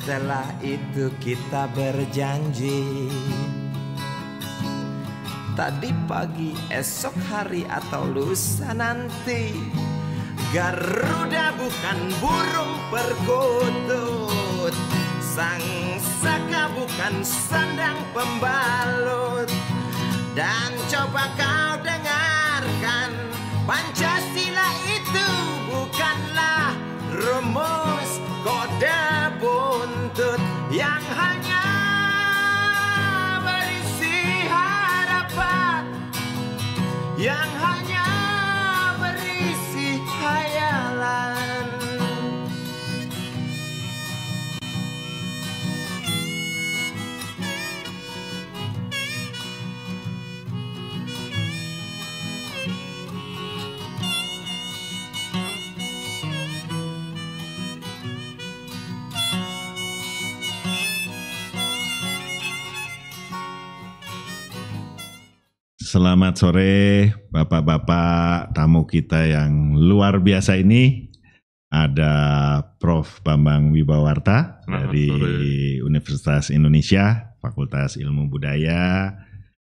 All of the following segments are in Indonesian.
Setelah itu kita berjanji, tadi pagi, esok hari atau lusa nanti, Garuda bukan burung perkutut, sang saka bukan sandang pembalut. Dan coba kau dengarkan, Pancasila itu bukanlah rumus kode buntut yang hanya berisi harapan, yang hanya berisi khayalan. Selamat sore Bapak-Bapak tamu kita yang luar biasa ini. Ada Prof. Bambang Wibawarta dari Universitas Indonesia, Fakultas Ilmu Budaya.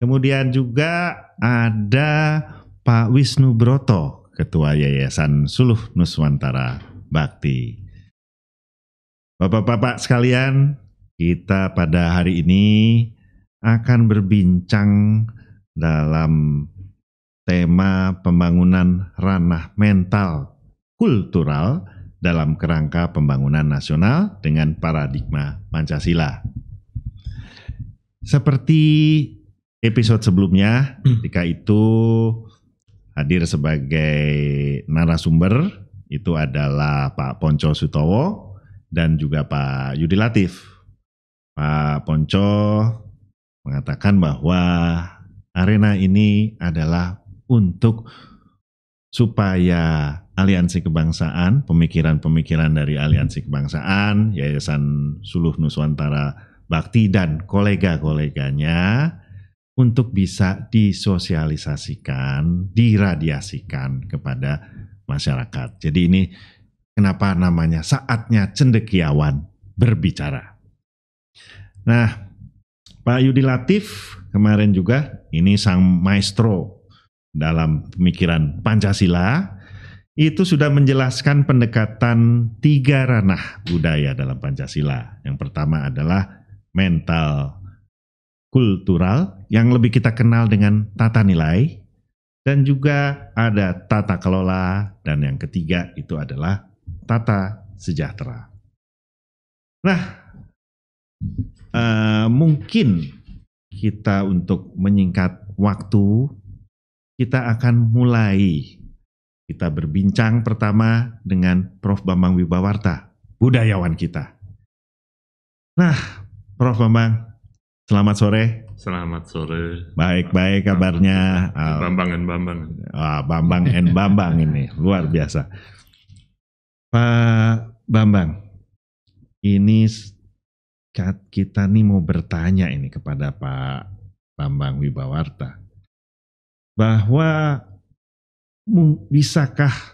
Kemudian juga ada Pak Wisnu Broto, Ketua Yayasan Suluh Nuswantara Bakti. Bapak-bapak sekalian, kita pada hari ini akan berbincang dalam tema pembangunan ranah mental kultural dalam kerangka pembangunan nasional dengan paradigma Pancasila. Seperti episode sebelumnya, ketika itu hadir sebagai narasumber, itu adalah Pak Poncjo Sutowo dan juga Pak Yudi Latif. Pak Poncjo mengatakan bahwa arena ini adalah untuk supaya aliansi kebangsaan, pemikiran-pemikiran dari aliansi kebangsaan, Yayasan Suluh Nuswantara Bakti dan kolega-koleganya untuk bisa disosialisasikan, diradiasikan kepada masyarakat. Jadi ini kenapa namanya saatnya cendekiawan berbicara. Nah, Pak Yudi Latif kemarin juga ini sang maestro dalam pemikiran Pancasila, itu sudah menjelaskan pendekatan 3 ranah budaya dalam Pancasila. Yang pertama adalah mental kultural yang lebih kita kenal dengan tata nilai, dan juga ada tata kelola, dan yang ketiga itu adalah tata sejahtera. Nah, mungkin kita untuk menyingkat waktu, kita akan mulai. Kita berbincang pertama dengan Prof. Bambang Wibawarta, budayawan kita. Nah, Prof. Bambang, selamat sore. Selamat sore. Baik-baik kabarnya. Bambang and Bambang. Bambang and Bambang ini, luar biasa. Pak Bambang, ini kita nih mau bertanya ini kepada Pak Bambang Wibawarta, bahwa bisakah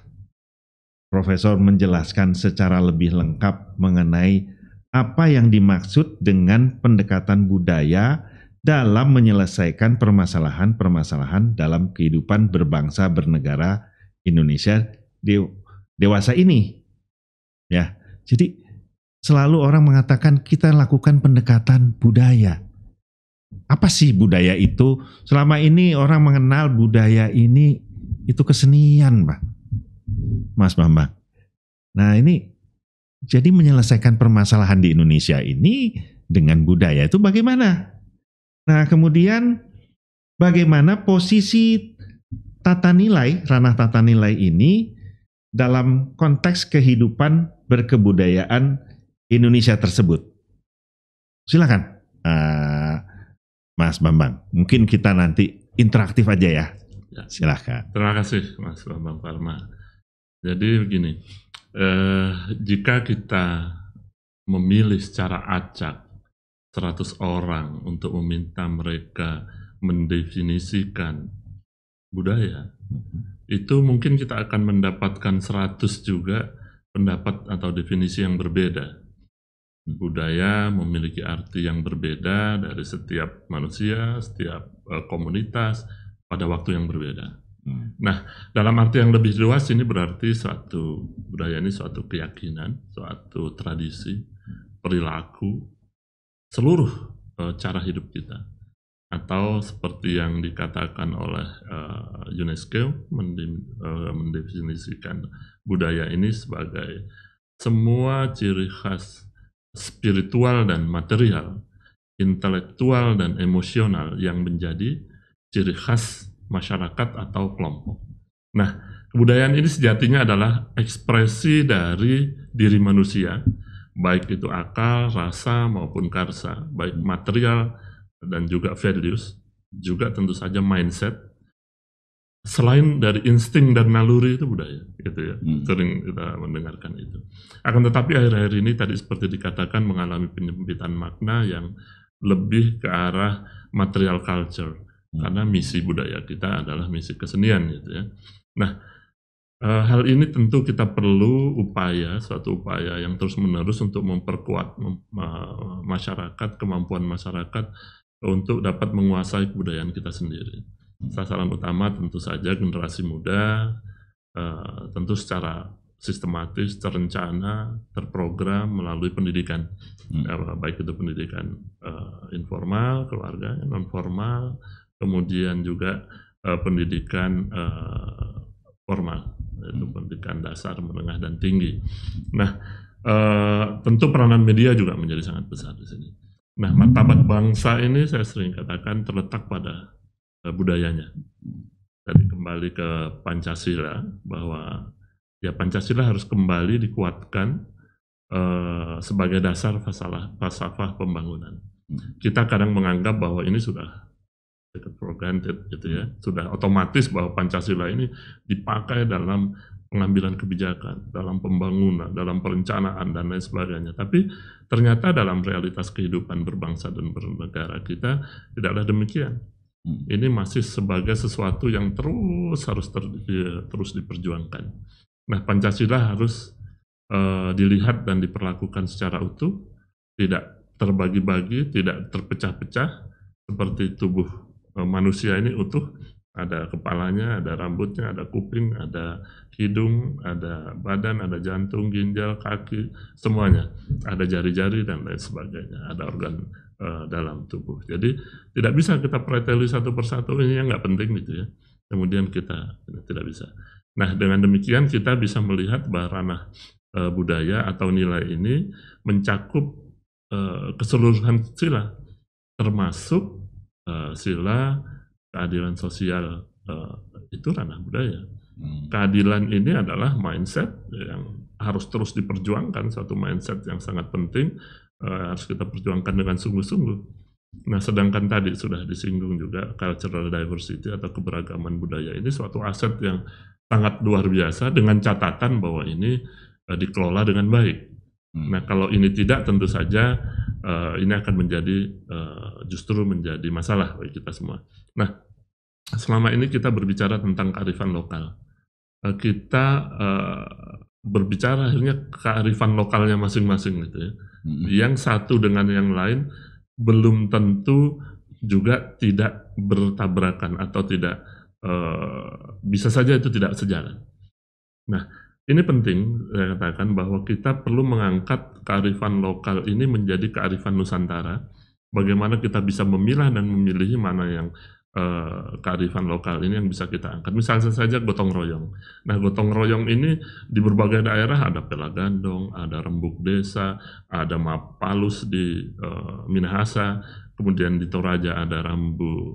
Profesor menjelaskan secara lebih lengkap mengenai apa yang dimaksud dengan pendekatan budaya dalam menyelesaikan permasalahan-permasalahan dalam kehidupan berbangsa bernegara Indonesia dewasa ini? Ya, jadi selalu orang mengatakan kita lakukan pendekatan budaya. Apa sih budaya itu? Selama ini orang mengenal budaya ini itu kesenian, Pak. Mas Bambang. Nah, ini jadi menyelesaikan permasalahan di Indonesia ini dengan budaya itu bagaimana? Nah, kemudian bagaimana posisi tata nilai, ranah tata nilai ini dalam konteks kehidupan berkebudayaan Indonesia tersebut. Silakan, Mas Bambang. Mungkin kita nanti interaktif aja ya. Silakan. Terima kasih Mas Bambang Parma. Jadi begini, jika kita memilih secara acak 100 orang untuk meminta mereka mendefinisikan budaya, itu mungkin kita akan mendapatkan 100 juga pendapat atau definisi yang berbeda. Budaya memiliki arti yang berbeda dari setiap manusia, setiap komunitas pada waktu yang berbeda. Nah, dalam arti yang lebih luas ini berarti suatu budaya ini suatu keyakinan, suatu tradisi, perilaku, seluruh cara hidup kita. Atau seperti yang dikatakan oleh UNESCO mendefinisikan budaya ini sebagai semua ciri khas spiritual dan material, intelektual dan emosional yang menjadi ciri khas masyarakat atau kelompok. Nah, kebudayaan ini sejatinya adalah ekspresi dari diri manusia, baik itu akal, rasa, maupun karsa, baik material dan juga values, juga tentu saja mindset. Selain dari insting dan naluri itu budaya, gitu ya. Sering kita mendengarkan itu. Akan tetapi akhir-akhir ini tadi seperti dikatakan mengalami penyempitan makna yang lebih ke arah material culture. Karena misi budaya kita adalah misi kesenian gitu ya. Nah, hal ini tentu kita perlu suatu upaya yang terus-menerus untuk memperkuat masyarakat, kemampuan masyarakat untuk dapat menguasai kebudayaan kita sendiri. Sasaran utama tentu saja generasi muda, tentu secara sistematis, terencana, terprogram melalui pendidikan, baik itu pendidikan informal, keluarga, non formal, kemudian juga pendidikan formal, yaitu pendidikan dasar, menengah, dan tinggi. Nah, tentu peranan media juga menjadi sangat besar di sini. Nah, martabat bangsa ini saya sering katakan terletak pada budayanya. Tadi kembali ke Pancasila, bahwa ya Pancasila harus kembali dikuatkan sebagai dasar falsafah pembangunan. Kita kadang menganggap bahwa ini sudah for granted gitu ya, sudah otomatis bahwa Pancasila ini dipakai dalam pengambilan kebijakan, dalam pembangunan, dalam perencanaan dan lain sebagainya. Tapi ternyata dalam realitas kehidupan berbangsa dan bernegara kita tidaklah demikian. Ini masih sebagai sesuatu yang terus diperjuangkan. Nah, Pancasila harus dilihat dan diperlakukan secara utuh, tidak terbagi-bagi, tidak terpecah-pecah, seperti tubuh manusia ini utuh, ada kepalanya, ada rambutnya, ada kuping, ada hidung, ada badan, ada jantung, ginjal, kaki, semuanya, ada jari-jari dan lain sebagainya, ada organ dalam tubuh. Jadi tidak bisa kita preteli satu persatu, ini yang nggak penting gitu ya. Kemudian kita tidak bisa. Nah, dengan demikian kita bisa melihat bahwa ranah budaya atau nilai ini mencakup keseluruhan sila, termasuk sila keadilan sosial, itu ranah budaya. Keadilan ini adalah mindset yang harus terus diperjuangkan, satu mindset yang sangat penting, harus kita perjuangkan dengan sungguh-sungguh. Nah, sedangkan tadi sudah disinggung juga cultural diversity atau keberagaman budaya ini suatu aset yang sangat luar biasa, dengan catatan bahwa ini dikelola dengan baik. Nah, kalau ini tidak, tentu saja ini akan justru menjadi masalah bagi kita semua. Nah, selama ini kita berbicara tentang kearifan lokal. Kita berbicara akhirnya kearifan lokalnya masing-masing gitu ya. Yang satu dengan yang lain belum tentu juga tidak bertabrakan atau tidak, bisa saja itu tidak sejalan. Nah, ini penting saya katakan bahwa kita perlu mengangkat kearifan lokal ini menjadi kearifan Nusantara. Bagaimana kita bisa memilah dan memilih mana yang kearifan lokal ini yang bisa kita angkat. Misalnya saja gotong royong. Nah, gotong royong ini di berbagai daerah ada Pelagandong, ada Rembuk Desa, ada Mapalus di Minahasa, kemudian di Toraja ada Rambu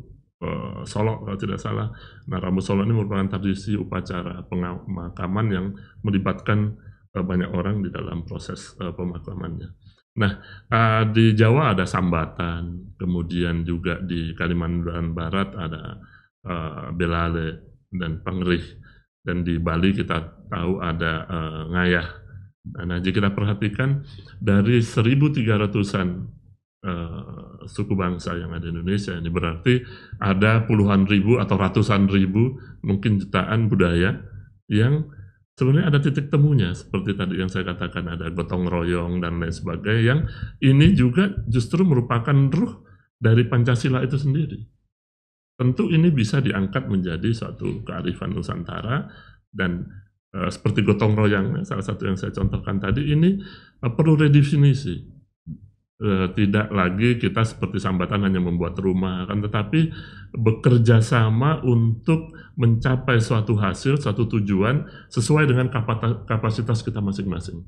Solo kalau tidak salah. Nah, Rambu Solo ini merupakan tradisi upacara pemakaman yang melibatkan banyak orang di dalam proses pemakamannya. Nah, di Jawa ada Sambatan, kemudian juga di Kalimantan Barat ada Belale dan Pangrih, dan di Bali kita tahu ada Ngayah. Nah, jika kita perhatikan dari 1.300-an suku bangsa yang ada di Indonesia, ini berarti ada puluhan ribu atau ratusan ribu, mungkin jutaan budaya yang sebenarnya ada titik temunya, seperti tadi yang saya katakan, ada gotong royong dan lain sebagainya, yang ini juga justru merupakan ruh dari Pancasila itu sendiri. Tentu ini bisa diangkat menjadi suatu kearifan Nusantara, dan seperti gotong royong, salah satu yang saya contohkan tadi, ini perlu redefinisi. Tidak lagi kita seperti Sambatan hanya membuat rumah, kan, tetapi bekerja sama untuk mencapai suatu hasil, suatu tujuan sesuai dengan kapasitas kita masing-masing.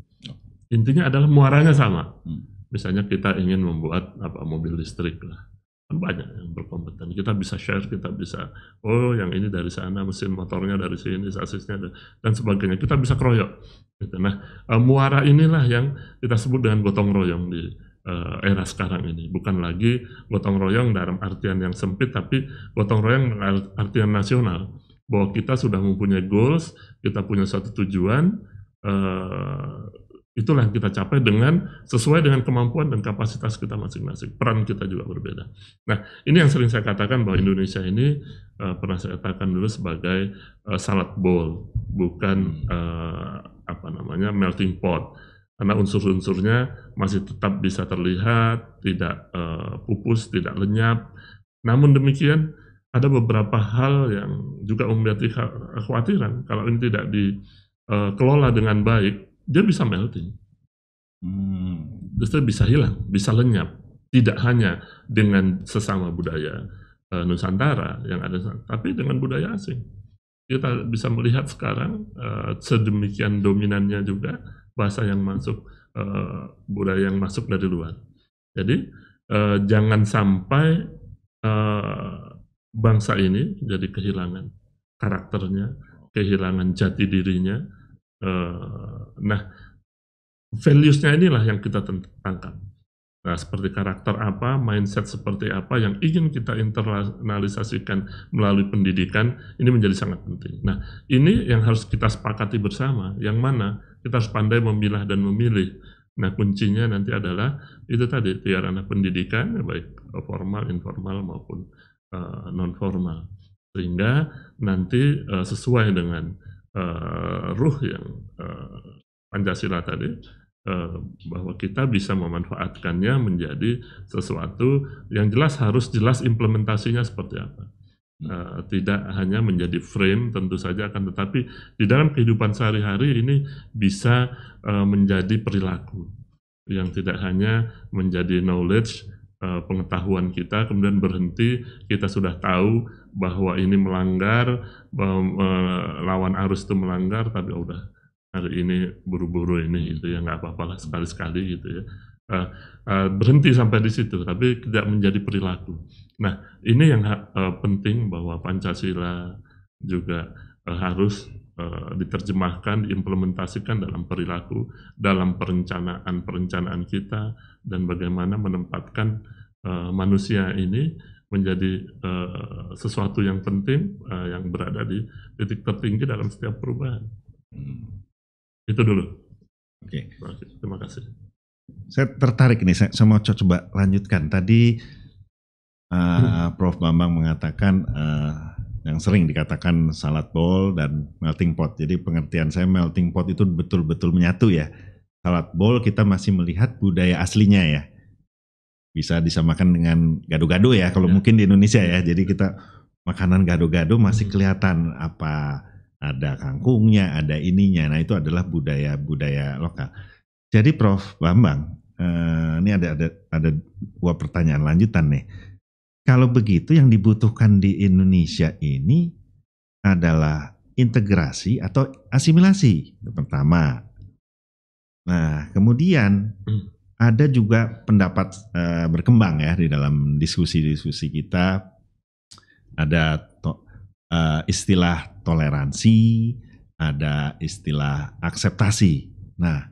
Intinya adalah muaranya sama. Misalnya kita ingin membuat mobil listrik lah, kan banyak yang berkompeten. Kita bisa share, kita bisa, oh yang ini dari sana, mesin motornya dari sini, sasisnya dan sebagainya. Kita bisa keroyok. Gitu. Nah, muara inilah yang kita sebut dengan gotong royong di era sekarang ini. Bukan lagi gotong royong dalam artian yang sempit, tapi gotong royong dalam artian nasional. Bahwa kita sudah mempunyai goals, kita punya satu tujuan, itulah yang kita capai sesuai dengan kemampuan dan kapasitas kita masing-masing. Peran kita juga berbeda. Nah, ini yang sering saya katakan bahwa Indonesia ini pernah saya katakan dulu sebagai salad bowl, bukan melting pot. Karena unsur-unsurnya masih tetap bisa terlihat, tidak pupus, tidak lenyap. Namun demikian, ada beberapa hal yang juga memiliki kekhawatiran. Kalau ini tidak dikelola dengan baik, dia bisa melting. Justru bisa hilang, bisa lenyap. Tidak hanya dengan sesama budaya Nusantara yang ada, tapi dengan budaya asing. Kita bisa melihat sekarang sedemikian dominannya juga bahasa yang masuk, budaya yang masuk dari luar. Jadi jangan sampai bangsa ini jadi kehilangan karakternya, kehilangan jati dirinya. Nah, values-nya inilah yang kita tangkap. Nah, seperti karakter apa, mindset seperti apa yang ingin kita internalisasikan melalui pendidikan, ini menjadi sangat penting. Nah, ini yang harus kita sepakati bersama, yang mana kita harus pandai memilah dan memilih. Nah, kuncinya nanti adalah itu tadi, tiarana pendidikan, baik formal, informal maupun non-formal. Sehingga nanti sesuai dengan ruh yang Pancasila tadi, bahwa kita bisa memanfaatkannya menjadi sesuatu yang harus jelas implementasinya seperti apa. Tidak hanya menjadi frame tentu saja, akan tetapi di dalam kehidupan sehari-hari ini bisa menjadi perilaku yang tidak hanya menjadi knowledge, pengetahuan kita, kemudian berhenti, kita sudah tahu bahwa ini melanggar, bahwa lawan arus itu melanggar, tapi udah hari ini buru-buru ini gitu ya, nggak apa-apa lah sekali-sekali gitu ya. Berhenti sampai di situ, tapi tidak menjadi perilaku. Nah, ini yang penting, bahwa Pancasila juga harus diterjemahkan, diimplementasikan dalam perilaku, dalam perencanaan kita, dan bagaimana menempatkan manusia ini menjadi sesuatu yang penting, yang berada di titik tertinggi dalam setiap perubahan. Itu dulu. Oke. Terima kasih. Saya tertarik nih, saya mau coba lanjutkan. Tadi Prof. Bambang mengatakan yang sering dikatakan salad bowl dan melting pot. Jadi pengertian saya melting pot itu betul-betul menyatu ya. Salad bowl kita masih melihat budaya aslinya ya. Bisa disamakan dengan gado-gado ya kalau mungkin di Indonesia ya. Jadi kita makanan gado-gado masih kelihatan apa, ada kangkungnya, ada ininya. Nah itu adalah budaya lokal. Jadi Prof. Bambang, ini ada dua pertanyaan lanjutan nih. Kalau begitu yang dibutuhkan di Indonesia ini adalah integrasi atau asimilasi, itu pertama. Nah kemudian ada juga pendapat berkembang ya di dalam diskusi-diskusi kita. Ada istilah toleransi, ada istilah akseptasi. Nah,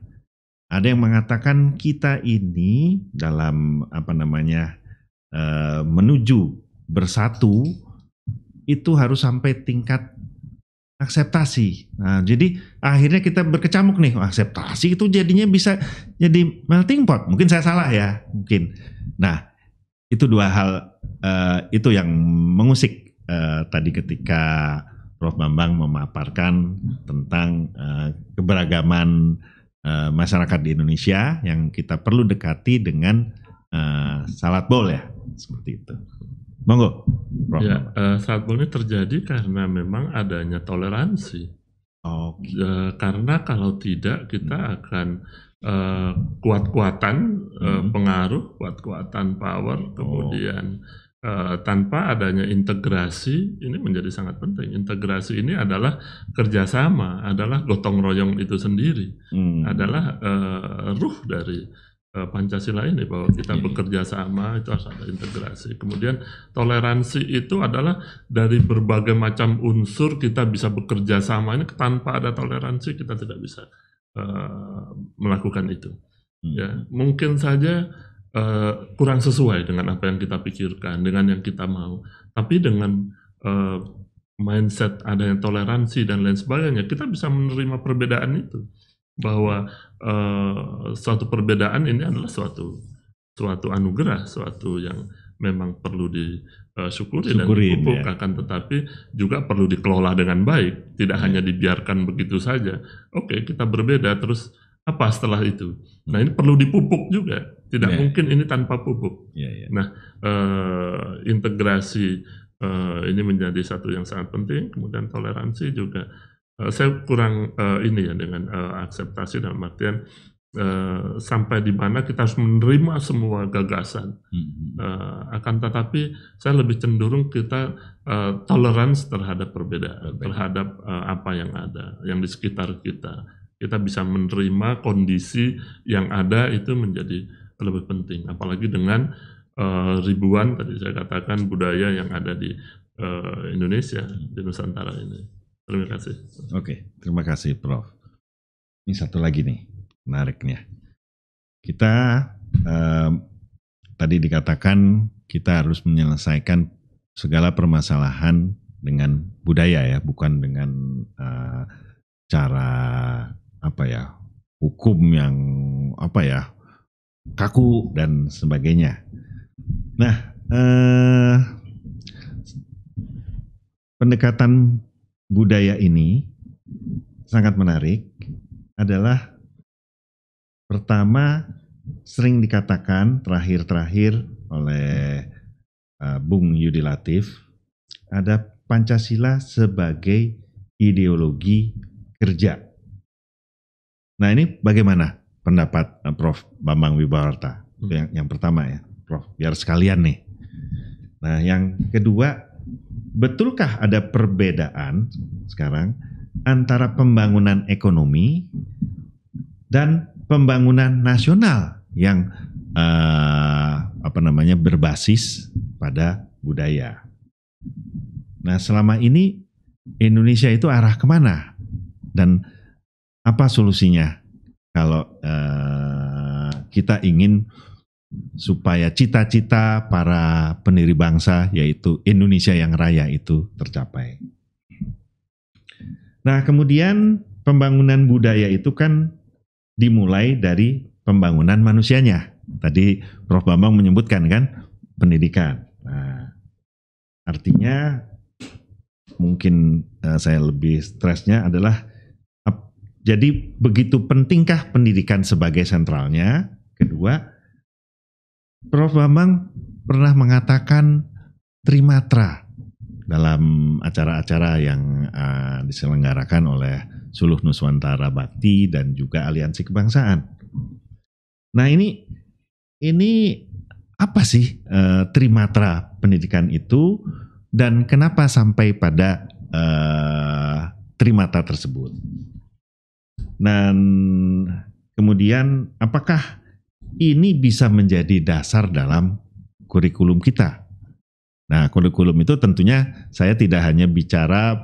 ada yang mengatakan kita ini dalam menuju bersatu itu harus sampai tingkat akseptasi. Nah, jadi akhirnya kita berkecamuk nih, akseptasi itu jadinya bisa jadi melting pot. Mungkin saya salah ya, mungkin. Nah, itu dua hal itu yang mengusik tadi ketika Prof Bambang memaparkan tentang keberagaman masyarakat di Indonesia yang kita perlu dekati dengan salat bowl ya, seperti itu. Monggo, Prof. Ya, salat bowl ini terjadi karena memang adanya toleransi. Karena kalau tidak kita akan kuat-kuatan pengaruh, kuat-kuatan power, kemudian tanpa adanya integrasi, ini menjadi sangat penting. Integrasi ini adalah kerjasama, adalah gotong royong itu sendiri, adalah ruh dari Pancasila ini, bahwa kita bekerja sama, itu harus ada integrasi. Kemudian toleransi itu adalah dari berbagai macam unsur kita bisa bekerja sama. Ini tanpa ada toleransi kita tidak bisa melakukan itu. Ya, mungkin saja kurang sesuai dengan apa yang kita pikirkan, dengan yang kita mau. Tapi dengan mindset adanya toleransi dan lain sebagainya, kita bisa menerima perbedaan itu. Bahwa suatu perbedaan ini adalah suatu anugerah, suatu yang memang perlu disyukuri dan dipupuk, ya. Akan tetapi juga perlu dikelola dengan baik, tidak hanya dibiarkan begitu saja. Oke, kita berbeda, terus apa setelah itu? Nah, ini perlu dipupuk juga, tidak mungkin ini tanpa pupuk. Nah, integrasi ini menjadi satu yang sangat penting, kemudian toleransi juga. Saya kurang ini ya dengan akseptasi dalam artian sampai di mana kita harus menerima semua gagasan. Akan tetapi saya lebih cenderung kita tolerans terhadap perbedaan, terhadap apa yang ada, yang di sekitar kita. Kita bisa menerima kondisi yang ada, itu menjadi lebih penting. Apalagi dengan ribuan tadi saya katakan budaya yang ada di Indonesia, di Nusantara ini. Terima kasih. Oke, terima kasih Prof. Ini satu lagi nih, menariknya. Kita tadi dikatakan kita harus menyelesaikan segala permasalahan dengan budaya ya, bukan dengan cara hukum yang kaku dan sebagainya. Nah, pendekatan budaya ini sangat menarik, adalah pertama sering dikatakan terakhir oleh Bung Yudi Latif, ada Pancasila sebagai ideologi kerja. Nah, ini bagaimana pendapat Prof Bambang Wibawarta? Yang pertama ya, Prof, biar sekalian nih. Nah, yang kedua, betulkah ada perbedaan sekarang antara pembangunan ekonomi dan pembangunan nasional yang berbasis pada budaya? Nah, selama ini Indonesia itu arah kemana dan apa solusinya kalau kita ingin supaya cita-cita para pendiri bangsa, yaitu Indonesia yang raya, itu tercapai. Nah, kemudian pembangunan budaya itu kan dimulai dari pembangunan manusianya. Tadi Prof Bambang menyebutkan kan pendidikan. Nah, artinya mungkin saya lebih stresnya adalah jadi begitu pentingkah pendidikan sebagai sentralnya? Kedua, Prof Bambang pernah mengatakan trimatra dalam acara-acara yang diselenggarakan oleh Suluh Nuswantara Bakti dan juga Aliansi Kebangsaan. Nah, ini apa sih trimatra pendidikan itu dan kenapa sampai pada trimatra tersebut? Dan kemudian apakah ini bisa menjadi dasar dalam kurikulum kita? Nah, kurikulum itu tentunya saya tidak hanya bicara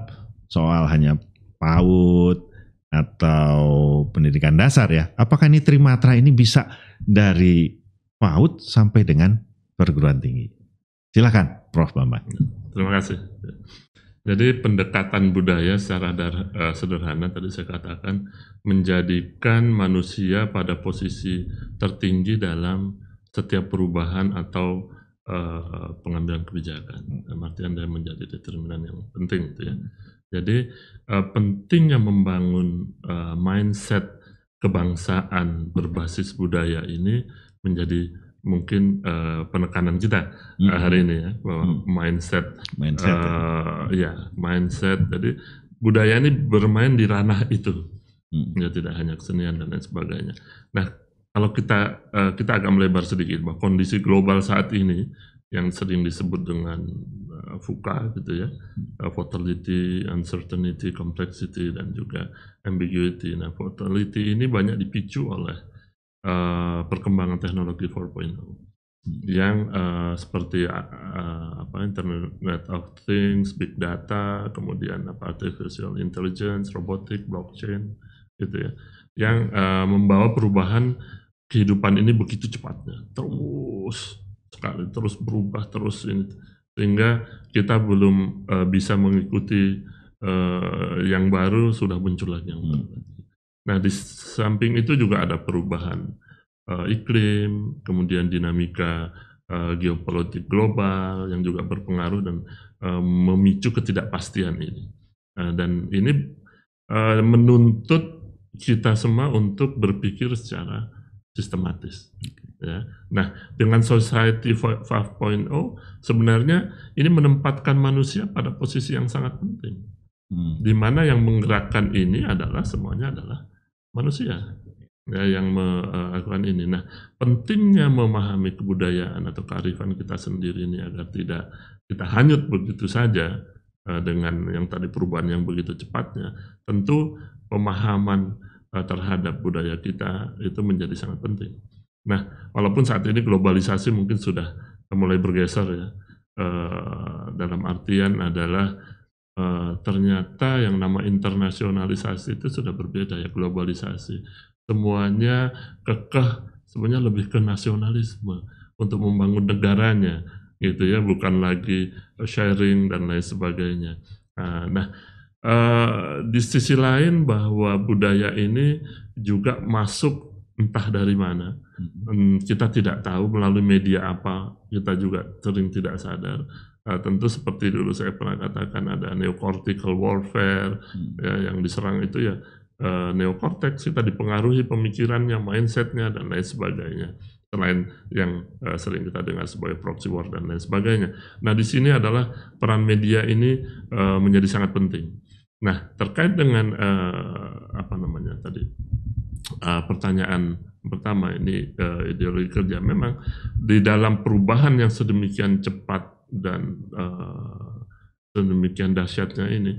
soal hanya PAUD atau pendidikan dasar ya. Apakah ini trimatra ini bisa dari PAUD sampai dengan perguruan tinggi? Silakan, Prof Bambang. Terima kasih. Jadi pendekatan budaya secara sederhana tadi saya katakan menjadikan manusia pada posisi tertinggi dalam setiap perubahan atau pengambilan kebijakan. Artinya dia menjadi determinan yang penting itu ya. Jadi pentingnya membangun mindset kebangsaan berbasis budaya ini menjadi mungkin penekanan kita hari ini ya, bahwa mindset mindset. Jadi budaya ini bermain di ranah itu, ya tidak hanya kesenian dan lain sebagainya. Nah, kalau kita agak melebar sedikit, bahwa kondisi global saat ini yang sering disebut dengan VUCA gitu ya, volatility, uncertainty, complexity, dan juga ambiguity. Nah, volatility ini banyak dipicu oleh perkembangan teknologi 4.0 yang seperti Internet of Things, Big Data, kemudian Artificial Intelligence, Robotic, Blockchain, gitu ya, yang membawa perubahan kehidupan ini begitu cepatnya, terus berubah terus ini, sehingga kita belum bisa mengikuti yang baru, sudah muncul lagi yang baru. Nah, di samping itu juga ada perubahan iklim, kemudian dinamika geopolitik global yang juga berpengaruh dan memicu ketidakpastian ini. Dan ini menuntut kita semua untuk berpikir secara sistematis. Ya. Nah, dengan Society 5.0 sebenarnya ini menempatkan manusia pada posisi yang sangat penting. Di mana yang menggerakkan ini semuanya adalah manusia ya, yang melakukan ini. Nah, pentingnya memahami kebudayaan atau kearifan kita sendiri ini agar tidak kita hanyut begitu saja dengan yang tadi perubahan yang begitu cepatnya. Tentu pemahaman terhadap budaya kita itu menjadi sangat penting. Nah, walaupun saat ini globalisasi mungkin sudah mulai bergeser ya, dalam artian adalah ternyata yang nama internasionalisasi itu sudah berbeda ya, globalisasi. Semuanya semuanya lebih ke nasionalisme untuk membangun negaranya gitu ya, bukan lagi sharing dan lain sebagainya. Nah, di sisi lain bahwa budaya ini juga masuk entah dari mana, kita tidak tahu melalui media apa, kita juga sering tidak sadar. Tentu seperti dulu saya pernah katakan ada neocortical warfare ya, yang diserang itu ya neokorteks, kita dipengaruhi pemikirannya, mindsetnya dan lain sebagainya. Selain yang sering kita dengar sebagai proxy war dan lain sebagainya. Nah, di sini adalah peran media ini menjadi sangat penting. Nah, terkait dengan pertanyaan pertama ini ideologi kerja, memang di dalam perubahan yang sedemikian cepat dan sedemikian dahsyatnya ini,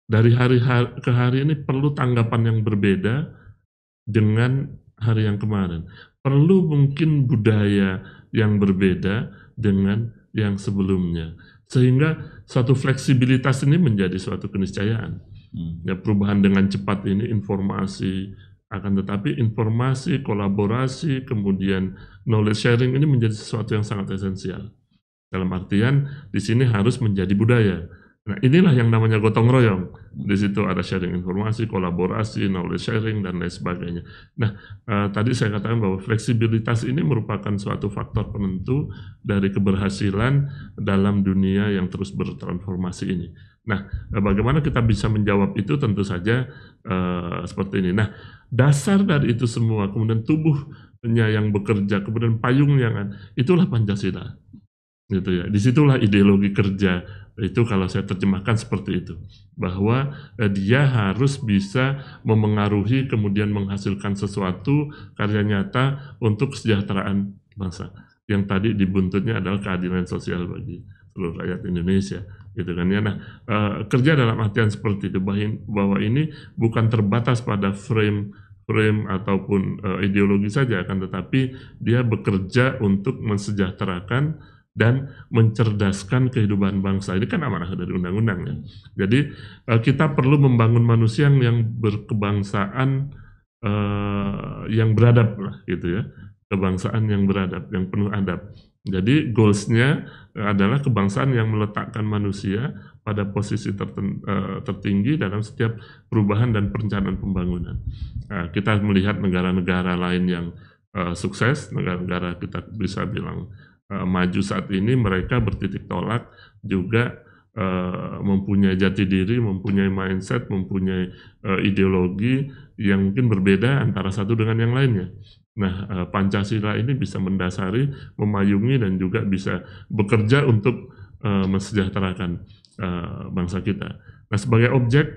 dari hari ke hari ini perlu tanggapan yang berbeda dengan hari yang kemarin. Perlu mungkin budaya yang berbeda dengan yang sebelumnya, sehingga suatu fleksibilitas ini menjadi suatu keniscayaan. Ya, perubahan dengan cepat ini informasi, akan tetapi informasi, kolaborasi, kemudian knowledge sharing ini menjadi sesuatu yang sangat esensial. Dalam artian di sini harus menjadi budaya. Nah, inilah yang namanya gotong royong. Di situ ada sharing informasi, kolaborasi, knowledge sharing dan lain sebagainya. Nah, tadi saya katakan bahwa fleksibilitas ini merupakan suatu faktor penentu dari keberhasilan dalam dunia yang terus bertransformasi ini. Nah, bagaimana kita bisa menjawab itu? Tentu saja seperti ini. Nah, dasar dari itu semua, kemudian tubuhnya yang bekerja, kemudian payungnya, itulah Pancasila. Gitu ya. Disitulah ideologi kerja itu, kalau saya terjemahkan seperti itu, bahwa dia harus bisa memengaruhi kemudian menghasilkan sesuatu karya nyata untuk kesejahteraan bangsa, yang tadi dibuntutnya adalah keadilan sosial bagi seluruh rakyat Indonesia, gitu kan ya. Nah, kerja dalam artian seperti itu, bahwa ini bukan terbatas pada frame ataupun ideologi saja, akan tetapi dia bekerja untuk mensejahterakan dan mencerdaskan kehidupan bangsa. Ini kan amanah dari undang-undang ya. Jadi kita perlu membangun manusia yang berkebangsaan, yang beradab lah gitu ya. Kebangsaan yang beradab, yang penuh adab. Jadi goals-nya adalah kebangsaan yang meletakkan manusia pada posisi tertinggi dalam setiap perubahan dan perencanaan pembangunan. Kita melihat negara-negara lain yang sukses, negara-negara kita bisa bilang maju saat ini, mereka bertitik tolak juga mempunyai jati diri, mempunyai mindset, mempunyai ideologi yang mungkin berbeda antara satu dengan yang lainnya. Nah, Pancasila ini bisa mendasari, memayungi, dan juga bisa bekerja untuk mensejahterakan bangsa kita. Nah, sebagai objek,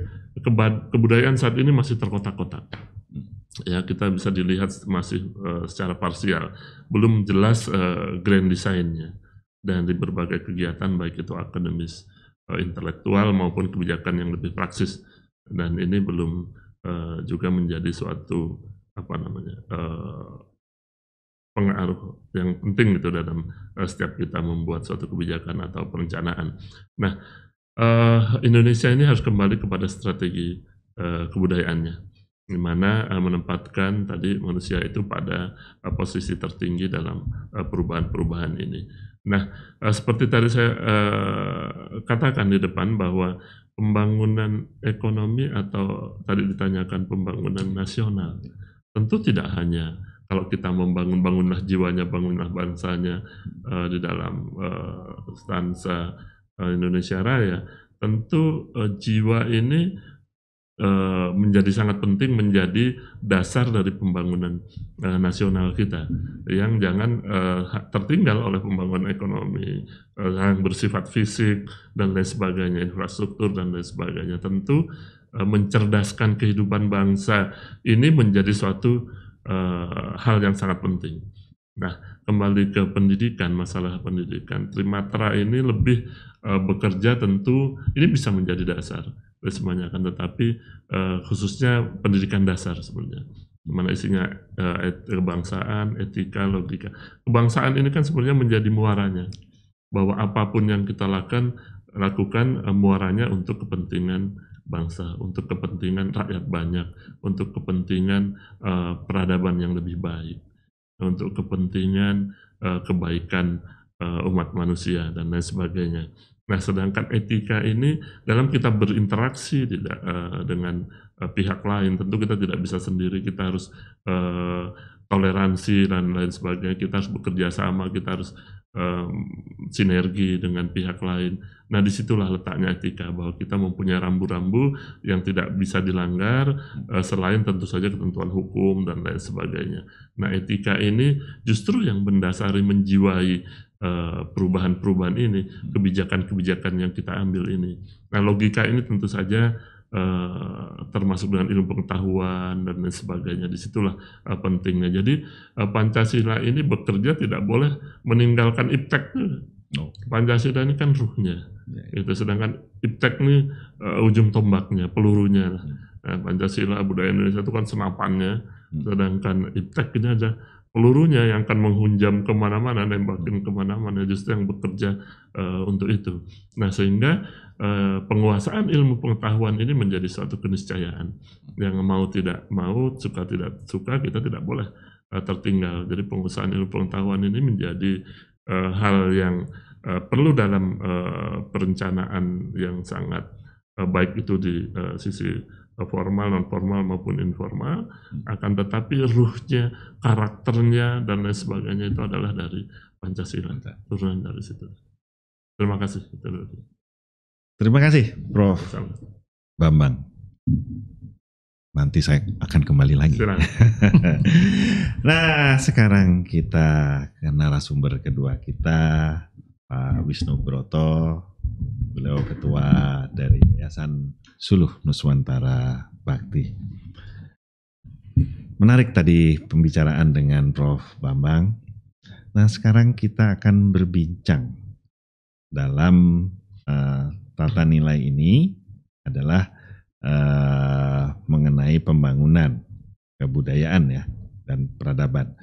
kebudayaan saat ini masih terkotak-kotak. Ya, kita bisa dilihat masih secara parsial, belum jelas grand design-nya, dan di berbagai kegiatan baik itu akademis, intelektual maupun kebijakan yang lebih praksis, dan ini belum juga menjadi suatu pengaruh yang penting gitu dalam setiap kita membuat suatu kebijakan atau perencanaan. Nah, Indonesia ini harus kembali kepada strategi kebudayaannya, di mana menempatkan tadi manusia itu pada posisi tertinggi dalam perubahan-perubahan ini. Nah, seperti tadi saya katakan di depan bahwa pembangunan ekonomi atau tadi ditanyakan pembangunan nasional, tentu tidak hanya kalau kita membangun, bangunlah jiwanya, bangunlah bangsanya di dalam stansa Indonesia Raya, tentu jiwa ini menjadi sangat penting, menjadi dasar dari pembangunan nasional kita, yang jangan tertinggal oleh pembangunan ekonomi yang bersifat fisik dan lain sebagainya, infrastruktur dan lain sebagainya. Tentu mencerdaskan kehidupan bangsa ini menjadi suatu hal yang sangat penting. Nah, kembali ke pendidikan, masalah pendidikan, Trimatra ini lebih bekerja, tentu ini bisa menjadi dasar semuanya, kan, tetapi khususnya pendidikan dasar sebenarnya, mana isinya kebangsaan, etika, logika. Kebangsaan ini kan sebenarnya menjadi muaranya, bahwa apapun yang kita lakukan muaranya untuk kepentingan bangsa, untuk kepentingan rakyat banyak, untuk kepentingan peradaban yang lebih baik, untuk kepentingan kebaikan umat manusia dan lain sebagainya. Nah, sedangkan etika ini dalam kita berinteraksi dengan pihak lain, tentu kita tidak bisa sendiri, kita harus toleransi dan lain sebagainya, kita harus bekerja sama, kita harus sinergi dengan pihak lain. Nah, disitulah letaknya etika, bahwa kita mempunyai rambu-rambu yang tidak bisa dilanggar, selain tentu saja ketentuan hukum dan lain sebagainya. Nah, etika ini justru yang mendasari, menjiwai perubahan-perubahan ini, kebijakan-kebijakan yang kita ambil ini. Nah, logika ini tentu saja termasuk dengan ilmu pengetahuan dan lain sebagainya. Disitulah pentingnya. Jadi Pancasila ini bekerja tidak boleh meninggalkan iptek. Pancasila ini kan ruhnya. Itu, sedangkan iptek ini ujung tombaknya, pelurunya. Nah, Pancasila, budaya Indonesia itu kan senapannya, sedangkan iptek ini ada pelurunya yang akan menghunjam kemana-mana, nembakin kemana-mana, justru yang bekerja untuk itu. Nah, sehingga penguasaan ilmu pengetahuan ini menjadi suatu keniscayaan, yang mau tidak mau, suka tidak suka, kita tidak boleh tertinggal. Jadi penguasaan ilmu pengetahuan ini menjadi hal yang perlu dalam perencanaan yang sangat baik itu di sisi formal, non formal maupun informal, akan tetapi ruhnya, karakternya dan lain sebagainya itu adalah dari Pancasila, turunan dari situ. Terima kasih. Terima kasih, Prof. Bambang. Nanti saya akan kembali lagi. Nah, sekarang kita ke narasumber kedua kita, Pak Wisnu Broto. Beliau ketua dari Yayasan Suluh Nuswantara Bakti. Menarik tadi pembicaraan dengan Prof. Bambang. Nah, sekarang kita akan berbincang dalam tata nilai ini adalah mengenai pembangunan kebudayaan ya dan peradaban.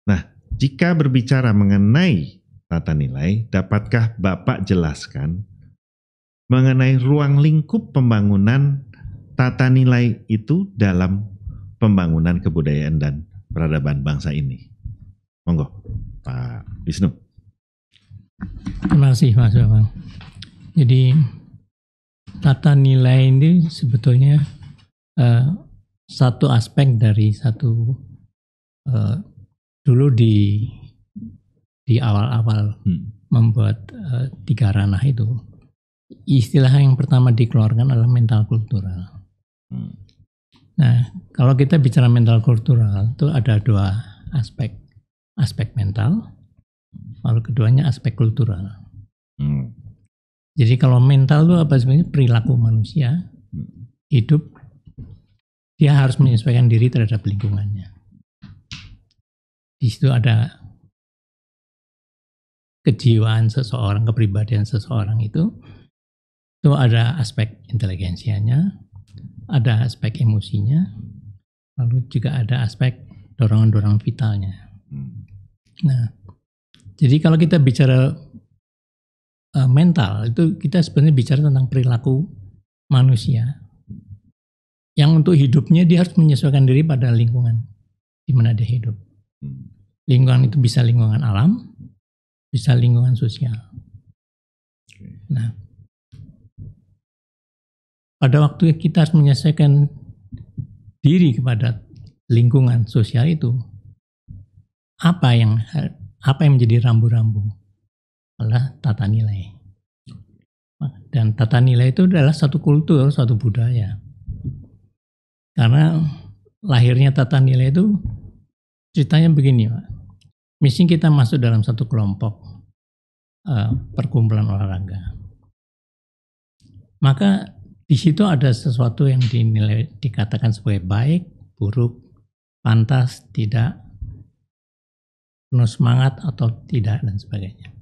Nah, jika berbicara mengenai tata nilai, dapatkah Bapak jelaskan mengenai ruang lingkup pembangunan tata nilai itu dalam pembangunan kebudayaan dan peradaban bangsa ini? Monggo, Pak Wisnu. Terima kasih, Mas Bambang. Jadi tata nilai ini sebetulnya satu aspek dari satu dulu di awal-awal membuat tiga ranah itu, istilah yang pertama dikeluarkan adalah mental kultural. Nah, kalau kita bicara mental kultural itu ada dua aspek. Aspek mental, lalu keduanya aspek kultural. Jadi kalau mental itu apa sebenarnya? Perilaku manusia hidup, dia harus menyesuaikan diri terhadap lingkungannya. Di situ ada kejiwaan seseorang, kepribadian seseorang itu ada aspek inteligensianya, ada aspek emosinya, lalu juga ada aspek dorongan-dorongan vitalnya. Nah, jadi kalau kita bicara mental, itu kita sebenarnya bicara tentang perilaku manusia yang untuk hidupnya dia harus menyesuaikan diri pada lingkungan di mana dia hidup. Lingkungan itu bisa lingkungan alam, bisa lingkungan sosial. Nah, pada waktu kita harus menyesuaikan diri kepada lingkungan sosial itu, apa yang menjadi rambu-rambu adalah tata nilai. Dan tata nilai itu adalah satu kultur, satu budaya. Karena lahirnya tata nilai itu ceritanya begini, Pak. Misalnya kita masuk dalam satu kelompok perkumpulan olahraga, maka di situ ada sesuatu yang dinilai, dikatakan sebagai baik, buruk, pantas, tidak, penuh semangat atau tidak, dan sebagainya.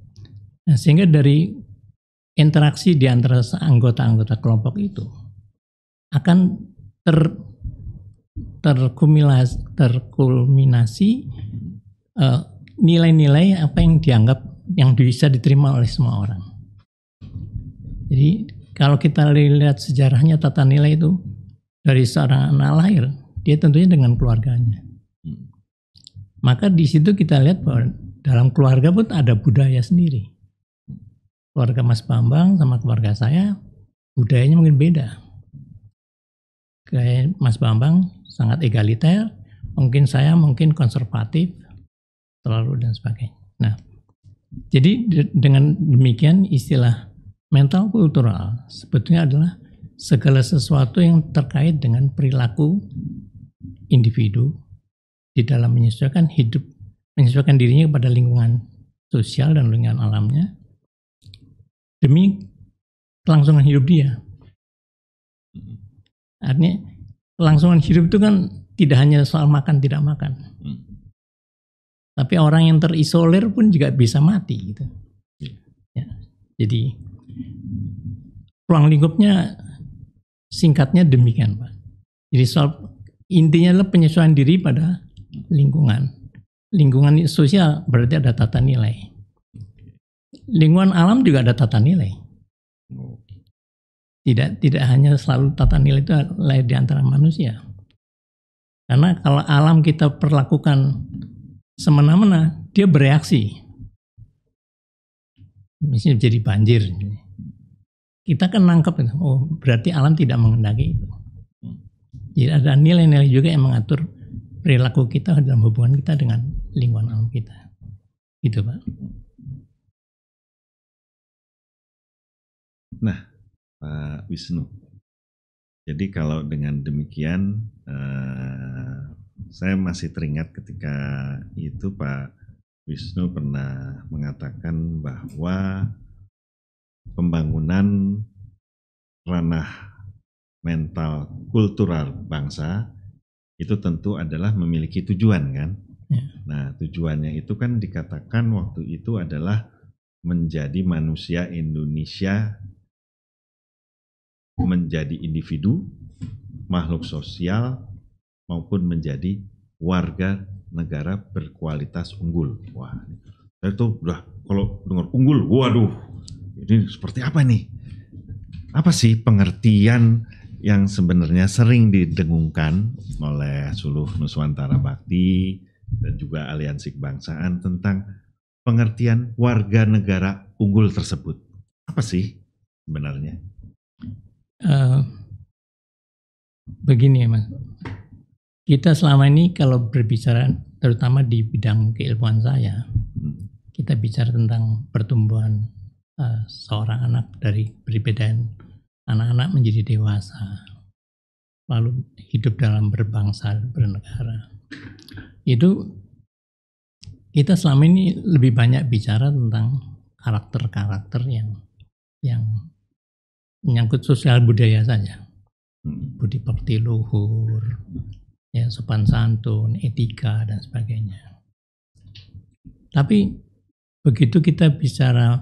Nah, sehingga dari interaksi di antara anggota-anggota kelompok itu akan terkulminasi nilai-nilai apa yang dianggap yang bisa diterima oleh semua orang. Jadi kalau kita lihat sejarahnya tata nilai itu dari seorang anak lahir, dia tentunya dengan keluarganya. Maka di situ kita lihat bahwa dalam keluarga pun ada budaya sendiri. Keluarga Mas Bambang sama keluarga saya budayanya mungkin beda. Kayak Mas Bambang sangat egaliter, mungkin saya mungkin konservatif, terlalu dan sebagainya. Nah, jadi dengan demikian istilah mental kultural sebetulnya adalah segala sesuatu yang terkait dengan perilaku individu di dalam menyesuaikan hidup, menyesuaikan dirinya kepada lingkungan sosial dan lingkungan alamnya demi kelangsungan hidup dia. Artinya kelangsungan hidup itu kan tidak hanya soal makan tidak makan. Tapi orang yang terisolir pun juga bisa mati gitu. Ya, jadi ruang lingkupnya singkatnya demikian, Pak. Jadi soal intinya adalah penyesuaian diri pada lingkungan. Lingkungan sosial berarti ada tata nilai. Lingkungan alam juga ada tata nilai. Tidak hanya selalu tata nilai itu lahir di antara manusia. Karena kalau alam kita perlakukan semena-mena, dia bereaksi. Misalnya jadi banjir. Kita kan nangkep, oh berarti alam tidak mengendaki itu. Jadi ada nilai-nilai juga yang mengatur perilaku kita dalam hubungan kita dengan lingkungan alam kita. Gitu, Pak. Nah, Pak Wisnu, jadi kalau dengan demikian saya masih teringat ketika itu Pak Wisnu pernah mengatakan bahwa pembangunan ranah mental kultural bangsa itu tentu adalah memiliki tujuan kan. Ya. Nah tujuannya itu kan dikatakan waktu itu adalah menjadi manusia Indonesia menjadi individu, makhluk sosial, maupun menjadi warga negara berkualitas unggul. Wah, itu udah kalau dengar unggul, waduh, ini seperti apa nih? Apa sih pengertian yang sebenarnya sering didengungkan oleh Suluh Nuswantara Bakti dan juga Aliansi Kebangsaan tentang pengertian warga negara unggul tersebut? Apa sih sebenarnya? Begini ya Mas, kita selama ini kalau berbicara terutama di bidang keilmuan saya, kita bicara tentang pertumbuhan seorang anak dari perbedaan anak-anak menjadi dewasa, lalu hidup dalam berbangsa, bernegara. Itu kita selama ini lebih banyak bicara tentang karakter-karakter yang menyangkut sosial budaya saja. Budi pekerti luhur, ya, sopan santun, etika dan sebagainya. Tapi begitu kita bicara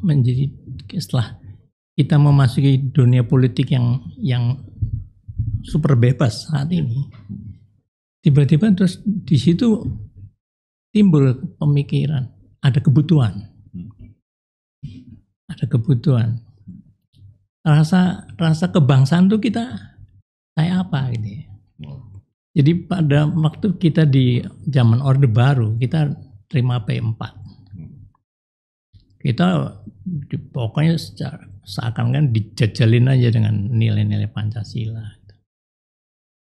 menjadi, setelah kita memasuki dunia politik yang super bebas saat ini, tiba-tiba terus di situ timbul pemikiran, ada kebutuhan. Rasa kebangsaan itu kita kayak apa gitu ya. Jadi pada waktu kita di zaman Orde Baru, kita terima P4. Kita pokoknya seakan-akan dijajalin aja dengan nilai-nilai Pancasila.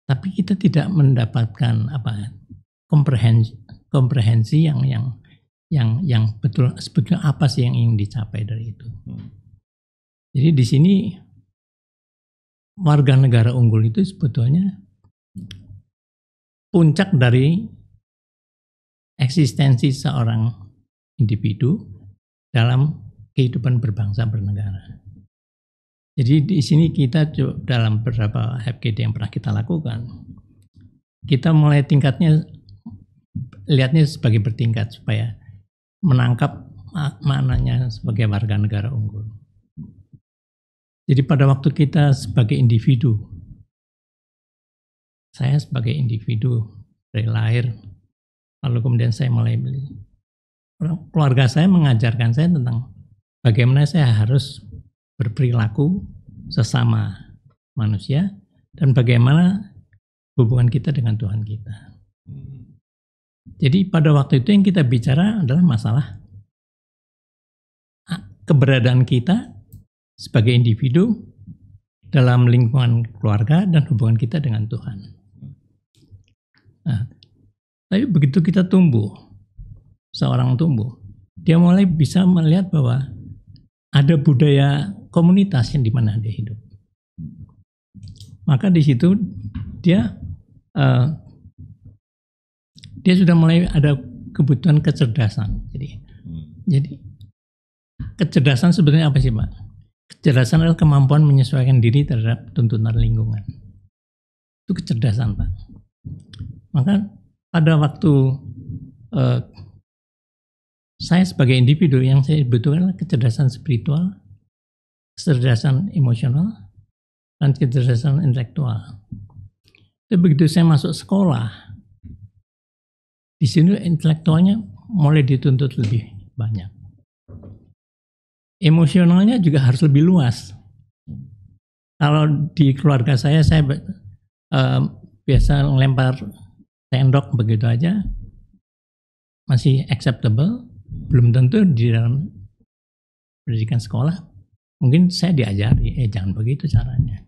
Tapi kita tidak mendapatkan komprehensi yang betul sebetulnya apa sih yang ingin dicapai dari itu. Jadi di sini warga negara unggul itu sebetulnya puncak dari eksistensi seorang individu dalam kehidupan berbangsa bernegara. Jadi di sini kita dalam beberapa FGD yang pernah kita lakukan, kita mulai tingkatnya, lihatnya sebagai bertingkat supaya menangkap maknanya sebagai warga negara unggul. Jadi pada waktu kita sebagai individu, saya sebagai individu dari lahir, lalu kemudian saya mulai keluarga saya mengajarkan saya tentang bagaimana saya harus berperilaku sesama manusia dan bagaimana hubungan kita dengan Tuhan kita. Jadi pada waktu itu yang kita bicara adalah masalah keberadaan kita sebagai individu dalam lingkungan keluarga dan hubungan kita dengan Tuhan. Nah, tapi begitu kita tumbuh, seorang tumbuh, dia mulai bisa melihat bahwa ada budaya komunitas yang di mana dia hidup. Maka di situ dia sudah mulai ada kebutuhan kecerdasan. Jadi kecerdasan sebenarnya apa sih, Pak? Kecerdasan adalah kemampuan menyesuaikan diri terhadap tuntutan lingkungan. Itu kecerdasan, Pak. Maka pada waktu saya sebagai individu yang saya butuhkan adalah kecerdasan spiritual, kecerdasan emosional, dan kecerdasan intelektual. Tapi begitu saya masuk sekolah, di sini intelektualnya mulai dituntut lebih banyak. Emosionalnya juga harus lebih luas. Kalau di keluarga saya biasa ngelempar sendok begitu aja, masih acceptable. Belum tentu di dalam pendidikan sekolah, mungkin saya diajari, jangan begitu caranya.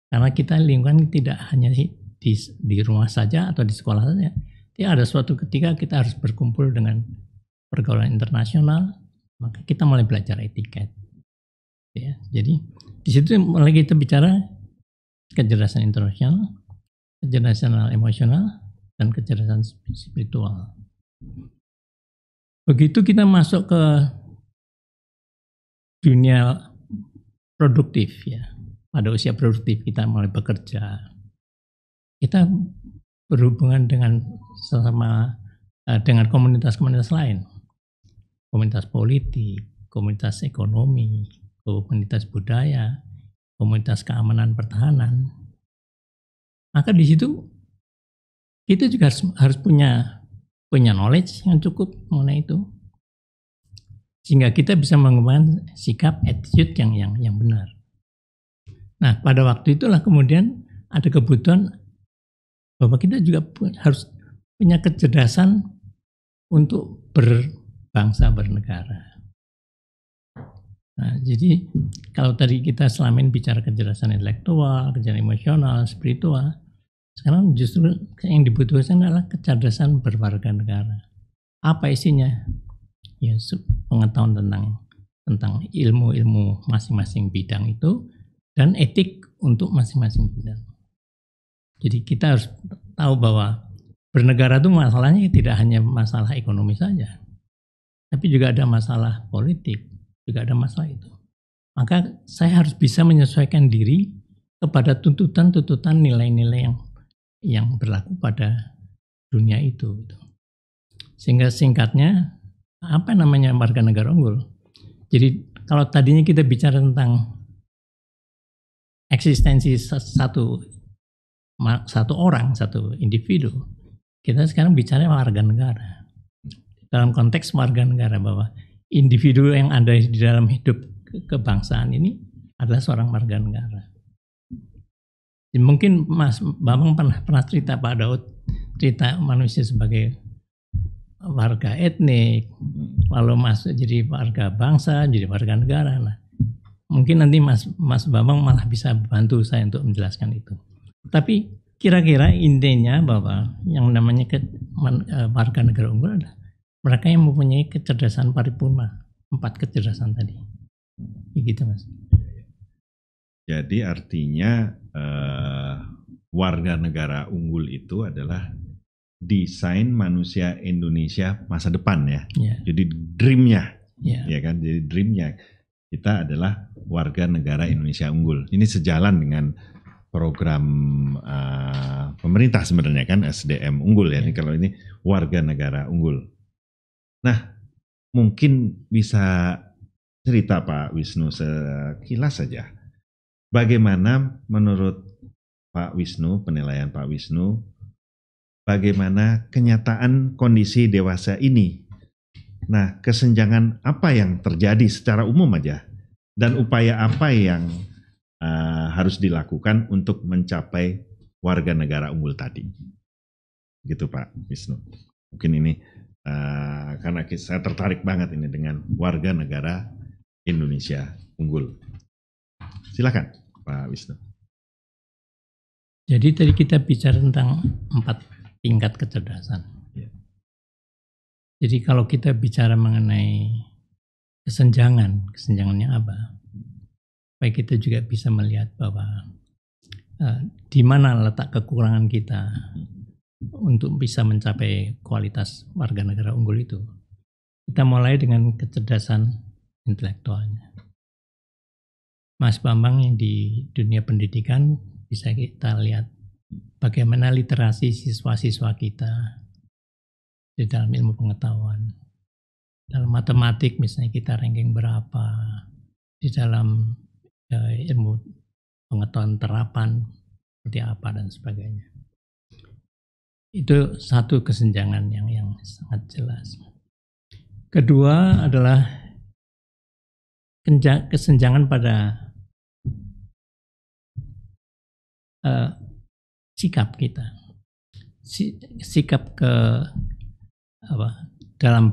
Karena kita lingkungan tidak hanya di rumah saja atau di sekolah saja. Ada suatu ketika kita harus berkumpul dengan pergaulan internasional, maka kita mulai belajar etiket. Ya, jadi di situ mulai kita bicara kecerdasan internasional, kecerdasan emosional, dan kecerdasan spiritual. Begitu kita masuk ke dunia produktif, ya, pada usia produktif kita mulai bekerja, kita berhubungan dengan dengan komunitas-komunitas lain. Komunitas politik, komunitas ekonomi, komunitas budaya, komunitas keamanan pertahanan. Maka di situ kita juga harus punya knowledge yang cukup mengenai itu, sehingga kita bisa mengembangkan sikap attitude yang benar. Nah, pada waktu itulah kemudian ada kebutuhan bahwa kita juga harus punya kecerdasan untuk berbangsa bernegara. Nah, jadi kalau tadi kita selama ini bicara kecerdasan intelektual, kecerdasan emosional, spiritual, sekarang justru yang dibutuhkan adalah kecerdasan berwarga negara. Apa isinya? Ya, pengetahuan tentang ilmu-ilmu masing-masing bidang itu dan etik untuk masing-masing bidang. Jadi kita harus tahu bahwa bernegara itu masalahnya tidak hanya masalah ekonomi saja, tapi juga ada masalah politik, juga ada masalah itu. Maka saya harus bisa menyesuaikan diri kepada tuntutan-tuntutan nilai-nilai yang berlaku pada dunia itu. Sehingga singkatnya, apa namanya warga negara unggul? Jadi kalau tadinya kita bicara tentang eksistensi satu orang, satu individu, kita sekarang bicara warga negara. Dalam konteks warga negara, bahwa individu yang ada di dalam hidup kebangsaan ini adalah seorang warga negara. Mungkin Mas Bambang pernah cerita Pak Daud, cerita manusia sebagai warga etnik, lalu masuk jadi warga bangsa, jadi warga negara. Nah, mungkin nanti Mas Bambang malah bisa bantu saya untuk menjelaskan itu. Tapi kira-kira intinya bahwa yang namanya warga negara unggul adalah mereka yang mempunyai kecerdasan paripurna, 4 kecerdasan tadi. Gitu Mas. Jadi artinya warga negara unggul itu adalah desain manusia Indonesia masa depan ya. Jadi dreamnya, ya kan? Jadi dreamnya kita adalah warga negara Indonesia unggul. Ini sejalan dengan program pemerintah sebenarnya kan, SDM unggul ya. Ini kalau ini warga negara unggul. Nah, mungkin bisa cerita Pak Wisnu sekilas saja. Bagaimana menurut Pak Wisnu, penilaian Pak Wisnu, bagaimana kenyataan kondisi dewasa ini? Nah, kesenjangan apa yang terjadi secara umum aja? Dan upaya apa yang harus dilakukan untuk mencapai warga negara unggul tadi? Gitu Pak Wisnu. Mungkin ini karena saya tertarik banget ini dengan warga negara Indonesia unggul. Silakan Pak Wisnu. Jadi tadi kita bicara tentang 4 tingkat kecerdasan. Jadi kalau kita bicara mengenai kesenjangannya apa? Baik, kita juga bisa melihat bahwa di mana letak kekurangan kita untuk bisa mencapai kualitas warga negara unggul itu. Kita mulai dengan kecerdasan intelektualnya. Mas Bambang yang di dunia pendidikan bisa kita lihat bagaimana literasi siswa-siswa kita di dalam ilmu pengetahuan. Dalam matematik misalnya kita ranking berapa, di dalam ilmu pengetahuan terapan seperti apa dan sebagainya. Itu satu kesenjangan yang sangat jelas. Kedua adalah kesenjangan pada sikap kita, sikap dalam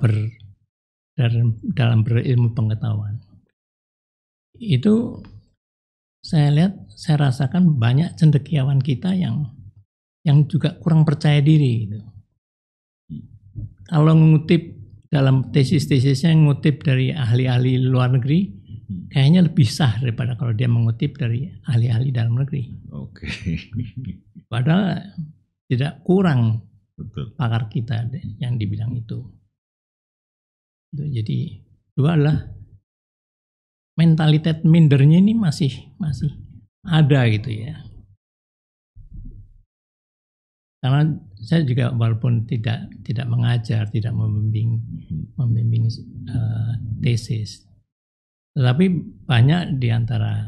berilmu pengetahuan. Itu saya rasakan banyak cendekiawan kita yang juga kurang percaya diri gitu. Kalau mengutip dalam tesis-tesisnya, ngutip dari ahli-ahli luar negeri, kayaknya lebih sah daripada kalau dia mengutip dari ahli-ahli dalam negeri. Oke. Padahal tidak kurang Betul. pakar kita yang di bidang itu. Jadi dua adalah mentalitas mindernya ini masih ada gitu ya. Karena saya juga walaupun tidak mengajar, tidak membimbing tesis, tetapi banyak di antara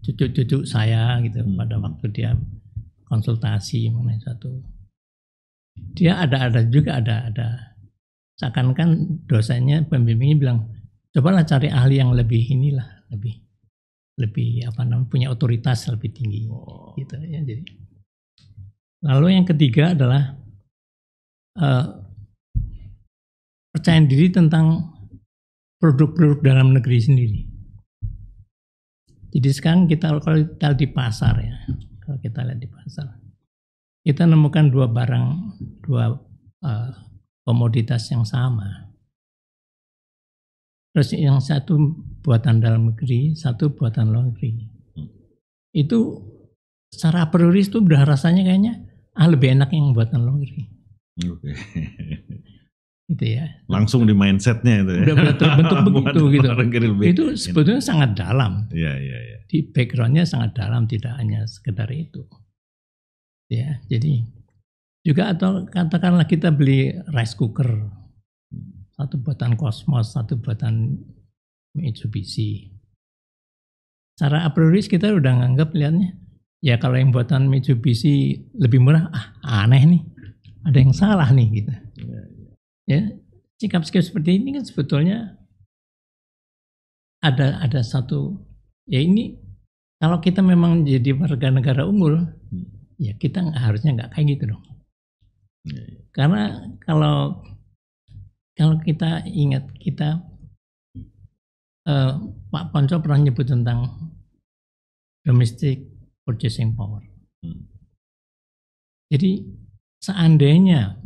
cucu-cucu saya gitu pada waktu dia konsultasi mengenai satu, dia ada seakan-akan dosennya pembimbingnya bilang, cobalah cari ahli yang lebih punya otoritas lebih tinggi gitu ya. Jadi lalu yang ketiga adalah percaya diri tentang produk-produk dalam negeri sendiri. Jadi sekarang kalau kita di pasar ya, kalau kita lihat di pasar, kita nemukan dua komoditas yang sama. terus yang satu buatan dalam negeri, satu buatan luar negeri. Itu secara a priori itu udah rasanya kayaknya lebih enak yang buatan luar negeri. Oke. Gitu ya. Langsung di mindsetnya itu ya. Udah terbentuk begitu gitu. Luar negeri lebih Itu sebetulnya sangat dalam. Iya. Di backgroundnya sangat dalam, tidak hanya sekedar itu. Ya, jadi juga atau katakanlah kita beli rice cooker, satu buatan Cosmos, satu buatan Mitsubishi. Secara a priori kita udah nganggap lihatnya, ya kalau yang buatan Mitsubishi lebih murah, aneh nih, ada yang salah nih gitu. Ya, sikap-sikap seperti ini kan sebetulnya ada satu, ya ini kalau kita memang jadi warga negara unggul, ya kita harusnya nggak kayak gitu dong. Karena kalau kita ingat Pak Ponco pernah nyebut tentang domestic purchasing power. Jadi seandainya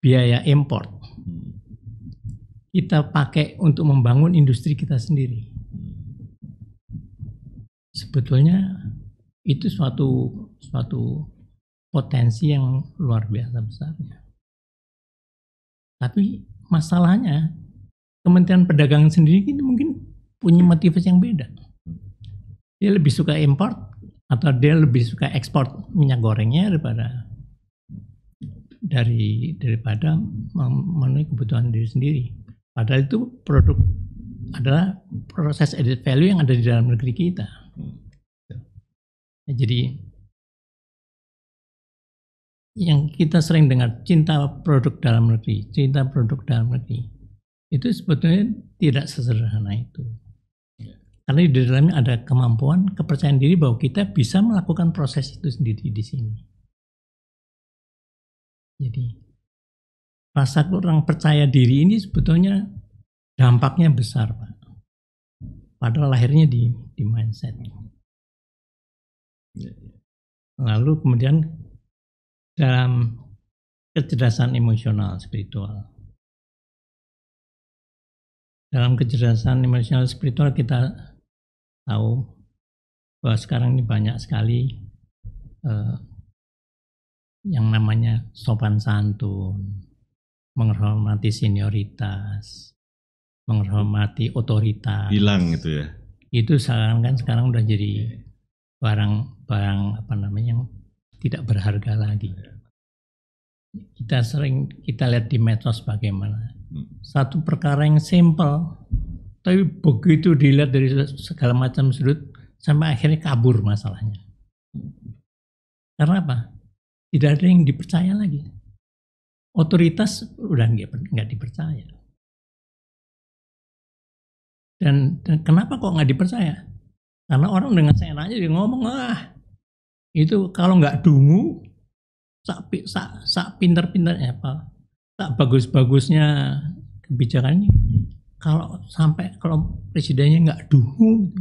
biaya import kita pakai untuk membangun industri kita sendiri, sebetulnya itu suatu potensi yang luar biasa besarnya. Tapi masalahnya Kementerian Perdagangan sendiri itu mungkin punya motivasi yang beda. Dia lebih suka import atau dia lebih suka ekspor minyak gorengnya daripada memenuhi kebutuhan diri sendiri. Padahal itu produk adalah proses added value yang ada di dalam negeri kita. Jadi yang kita sering dengar cinta produk dalam negeri, itu sebetulnya tidak sesederhana itu. Karena di dalamnya ada kemampuan, kepercayaan diri bahwa kita bisa melakukan proses itu sendiri di sini. Jadi rasa kurang percaya diri ini sebetulnya dampaknya besar, Pak. Padahal lahirnya di mindset. Lalu kemudian dalam kecerdasan emosional spiritual. Dalam kecerdasan emosional spiritual kita tahu bahwa sekarang ini banyak sekali yang namanya sopan santun, menghormati senioritas, menghormati otoritas. Hilang itu ya. Itu sekarang udah jadi barang yang tidak berharga lagi. Kita lihat di medsos bagaimana. Satu perkara yang simple, tapi begitu dilihat dari segala macam sudut sampai akhirnya kabur masalahnya. Karena apa? Tidak ada yang dipercaya lagi. Otoritas udah nggak dipercaya. Dan kenapa kok nggak dipercaya? Karena orang dengan seenaknya dia ngomong, itu kalau nggak dungu, sak pintar-pintarnya apa, sak bagus-bagusnya kebijakan ini, kalau presidennya nggak dungu,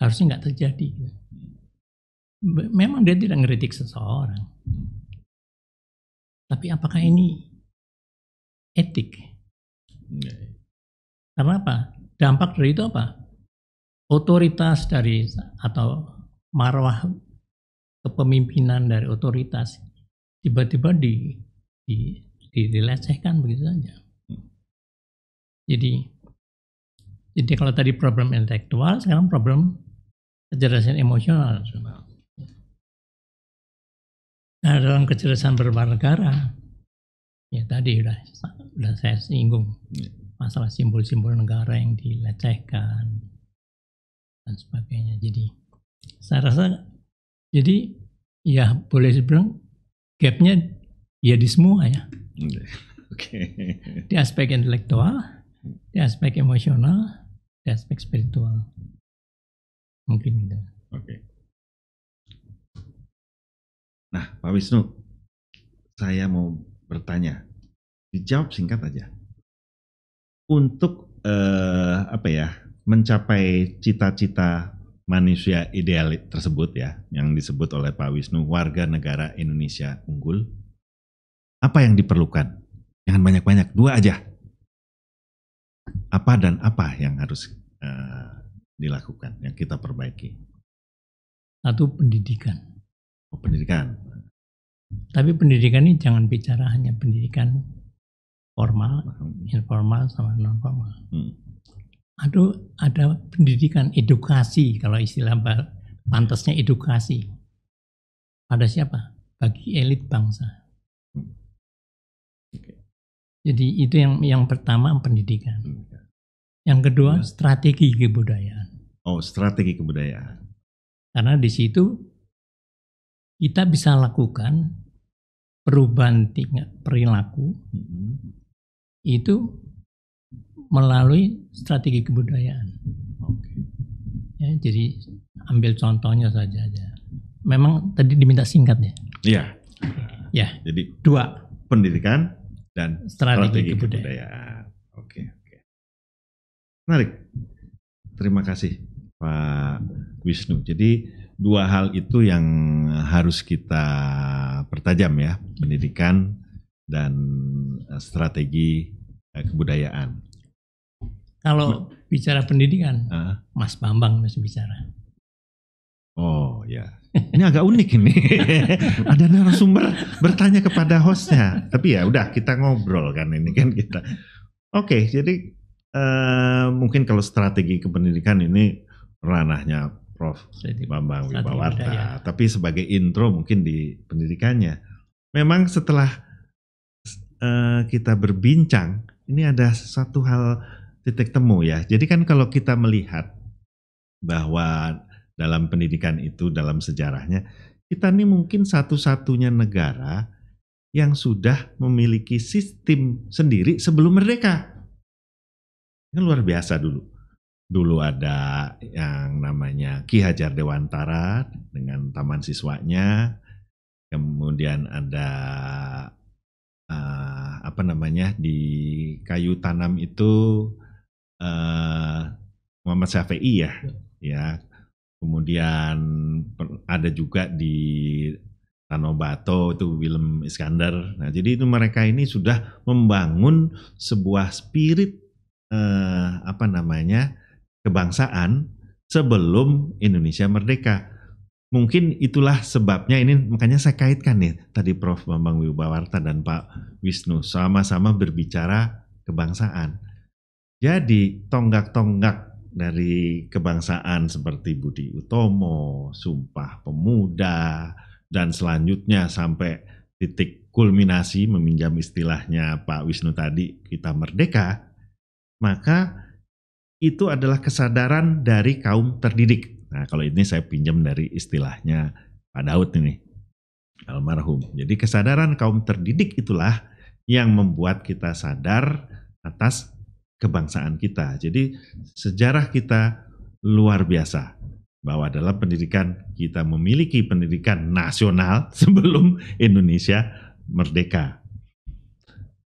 harusnya nggak terjadi. Memang dia tidak ngeritik seseorang, tapi apakah ini etik? Karena apa? Dampak dari itu apa? Otoritas dari atau marwah kepemimpinan dari otoritas tiba-tiba dilecehkan begitu saja. Jadi kalau tadi problem intelektual, sekarang problem kecerdasan emosional. Nah, dalam kecerdasan bernegara, ya tadi udah saya singgung masalah simbol-simbol negara yang dilecehkan dan sebagainya. Jadi saya rasa, jadi ya boleh dibilang gapnya ya di semua ya. Di aspek intelektual, di aspek emosional, di aspek spiritual. Mungkin gitu. Oke. Nah, Pak Wisnu, saya mau bertanya, dijawab singkat aja. Untuk mencapai cita-cita manusia ideal tersebut ya, yang disebut oleh Pak Wisnu, warga negara Indonesia unggul, apa yang diperlukan Jangan banyak-banyak, 2 aja. Apa dan apa yang harus dilakukan, yang kita perbaiki? Satu, pendidikan. Pendidikan. Tapi pendidikan ini jangan bicara hanya pendidikan formal, informal, sama non formal. Ada pendidikan, edukasi, kalau istilah pantasnya edukasi. Pada siapa? Bagi elit bangsa. Jadi itu yang pertama, pendidikan. Yang kedua, strategi kebudayaan. Oh, strategi kebudayaan. Karena di situ kita bisa lakukan perubahan tingkat perilaku itu melalui strategi kebudayaan. Ya, jadi ambil contohnya saja. Memang tadi diminta singkat ya? Iya. Ya. Jadi 2, pendidikan dan strategi kebudayaan. kebudayaan. Oke. Menarik. Terima kasih Pak Wisnu. Jadi 2 hal itu yang harus kita pertajam ya, pendidikan dan strategi kebudayaan. Kalau bicara pendidikan, Mas Bambang masih bicara. Oh ya, ini agak unik ini. Ada narasumber bertanya kepada hostnya. Tapi ya udah, kita ngobrol kan ini kan kita. Oke, jadi mungkin kalau strategi kependidikan ini ranahnya Prof. Bambang Wibawarta. Tapi sebagai intro mungkin di pendidikannya. Memang setelah kita berbincang, ini ada satu hal titik temu ya. Jadi kan kalau kita melihat bahwa dalam pendidikan itu, dalam sejarahnya, kita ini mungkin satu-satunya negara yang sudah memiliki sistem sendiri sebelum merdeka. Ini luar biasa dulu. Dulu ada yang namanya Ki Hajar Dewantara dengan taman siswanya, kemudian ada di kayu tanam itu Muhammad Syafi'i ya. Kemudian ada juga di Tanobato itu Willem Iskandar. Nah, jadi itu mereka ini sudah membangun sebuah spirit kebangsaan sebelum Indonesia merdeka. Mungkin itulah sebabnya ini, makanya saya kaitkan nih tadi Prof. Bambang Wibawarta dan Pak Wisnu sama-sama berbicara kebangsaan. Jadi tonggak-tonggak dari kebangsaan seperti Budi Utomo, Sumpah Pemuda, dan selanjutnya sampai titik kulminasi, meminjam istilahnya Pak Wisnu tadi, kita merdeka, maka itu adalah kesadaran dari kaum terdidik. Nah, kalau ini saya pinjam dari istilahnya Pak Daud ini, almarhum. Jadi kesadaran kaum terdidik itulah yang membuat kita sadar atas kebangsaan kita. Jadi sejarah kita luar biasa, bahwa dalam pendidikan kita memiliki pendidikan nasional sebelum Indonesia merdeka.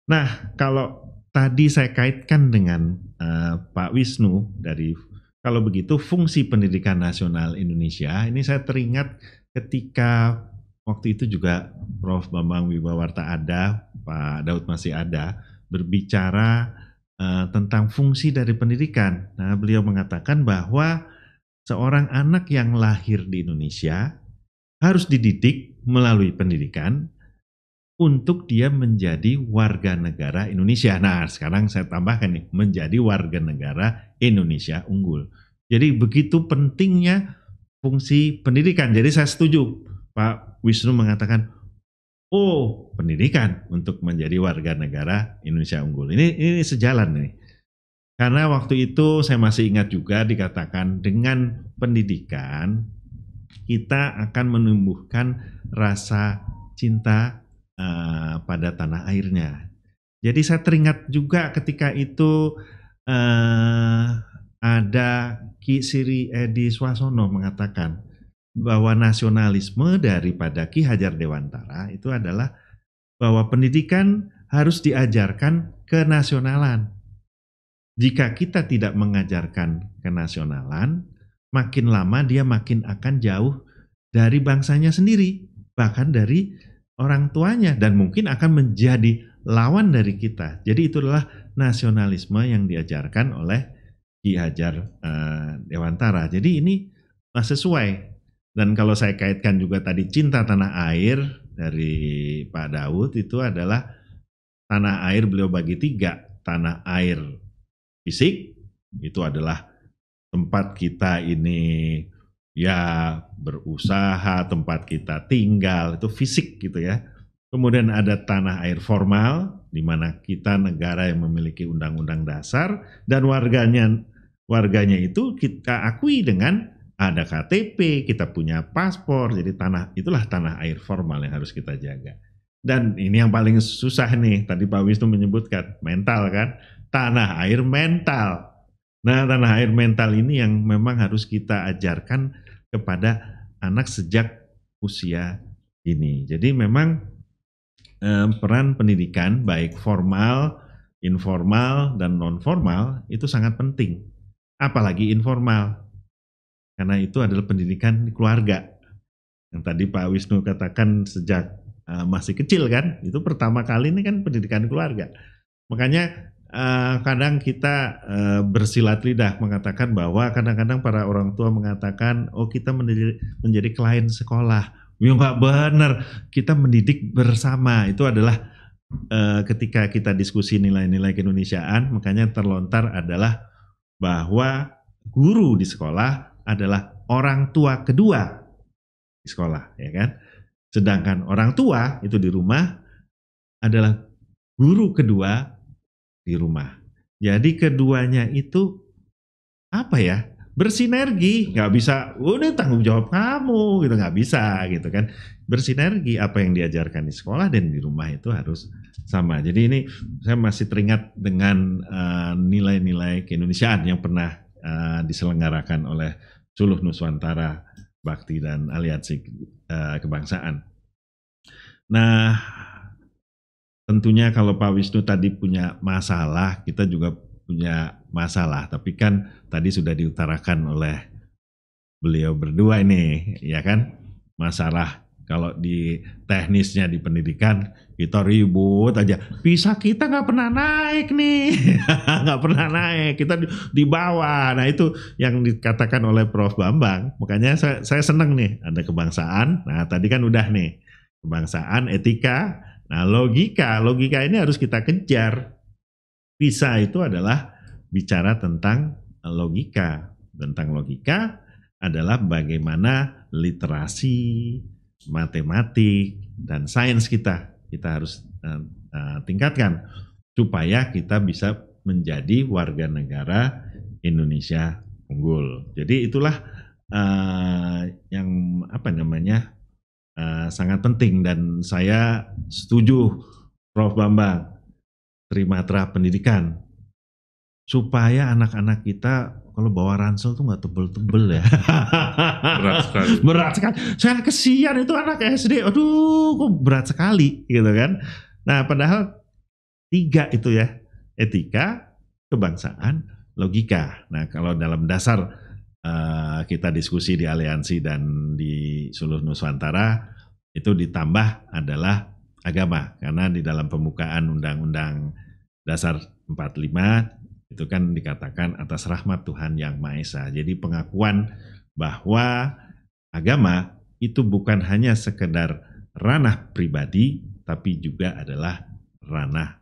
Nah, kalau tadi saya kaitkan dengan Pak Wisnu kalau begitu fungsi pendidikan nasional Indonesia, ini saya teringat ketika waktu itu juga Prof. Bambang Wibawarta ada, Pak Daud masih ada, berbicara tentang fungsi dari pendidikan. Nah, beliau mengatakan bahwa seorang anak yang lahir di Indonesia harus dididik melalui pendidikan untuk dia menjadi warga negara Indonesia. Nah, sekarang saya tambahkan nih, menjadi warga negara Indonesia unggul. Jadi begitu pentingnya fungsi pendidikan. Jadi saya setuju Pak Wisnu mengatakan, pendidikan untuk menjadi warga negara Indonesia unggul. Ini sejalan nih. Karena waktu itu saya masih ingat juga dikatakan dengan pendidikan kita akan menumbuhkan rasa cinta pada tanah airnya. Jadi saya teringat juga ketika itu ada Ki Siri Edi Swasono mengatakan bahwa nasionalisme daripada Ki Hajar Dewantara itu adalah bahwa pendidikan harus diajarkan kenasionalan. Jika kita tidak mengajarkan kenasionalan, makin lama dia makin akan jauh dari bangsanya sendiri, bahkan dari orang tuanya, dan mungkin akan menjadi lawan dari kita. Jadi itu adalah nasionalisme yang diajarkan oleh Ki Hajar Dewantara. Jadi ini sesuai. Dan kalau saya kaitkan juga tadi cinta tanah air dari Pak Daud, itu adalah tanah air beliau bagi 3. Tanah air fisik, itu adalah tempat kita ini ya berusaha, tempat kita tinggal, itu fisik gitu ya. Kemudian ada tanah air formal, di mana kita negara yang memiliki undang-undang dasar, dan warganya itu kita akui dengan ada KTP, kita punya paspor, jadi itulah tanah air formal yang harus kita jaga. Dan ini yang paling susah nih, tadi Pak Wisnu menyebutkan, mental kan, tanah air mental. Nah, tanah air mental ini yang memang harus kita ajarkan kepada anak sejak usia ini. Jadi memang peran pendidikan baik formal, informal, dan non formal itu sangat penting. Apalagi informal. Karena itu adalah pendidikan di keluarga. Yang tadi Pak Wisnu katakan sejak masih kecil kan, itu pertama kali ini kan pendidikan keluarga. Makanya kadang kita bersilat lidah mengatakan bahwa kadang-kadang para orang tua mengatakan, oh kita menjadi klien sekolah. Ya nggak benar, kita mendidik bersama. Itu adalah ketika kita diskusi nilai-nilai keindonesiaan, makanya terlontar adalah bahwa guru di sekolah adalah orang tua kedua di sekolah, ya kan? Sedangkan orang tua itu di rumah adalah guru kedua di rumah. Jadi keduanya itu apa ya? Bersinergi, nggak bisa, udah tanggung jawab kamu, gitu nggak bisa, gitu kan? Bersinergi, apa yang diajarkan di sekolah dan di rumah itu harus sama. Jadi ini saya masih teringat dengan nilai-nilai keindonesiaan yang pernah diselenggarakan oleh Suluh Nuswantara Bakti dan Aliansi Kebangsaan. Nah, tentunya kalau Pak Wisnu tadi punya masalah, kita juga punya masalah. Tapi kan tadi sudah diutarakan oleh beliau berdua ini, ya kan? Masalah kalau di teknisnya di pendidikan kita ribut aja. PISA kita nggak pernah naik nih, nggak pernah naik. Kita di bawah. Nah itu yang dikatakan oleh Prof. Bambang. Makanya saya senang nih ada kebangsaan. Nah tadi kan udah nih kebangsaan, etika. Nah logika ini harus kita kejar. PISA itu adalah bicara tentang logika. Tentang logika adalah bagaimana literasi, matematik, dan sains kita harus tingkatkan supaya kita bisa menjadi warga negara Indonesia unggul. Jadi itulah yang sangat penting, dan saya setuju Prof. Bambang, trimatra pendidikan supaya anak-anak kita kalau bawa ransel tuh nggak tebel-tebel ya. Berat sekali. Saya kesian itu anak SD. Aduh, kok berat sekali gitu kan. Nah, padahal 3 itu ya. Etika, kebangsaan, logika. Nah, kalau dalam dasar kita diskusi di Aliansi dan di Suluh Nuswantara, itu ditambah adalah agama. Karena di dalam pembukaan Undang-Undang Dasar 45 itu kan dikatakan atas rahmat Tuhan Yang Maha Esa. Jadi pengakuan bahwa agama itu bukan hanya sekedar ranah pribadi, tapi juga adalah ranah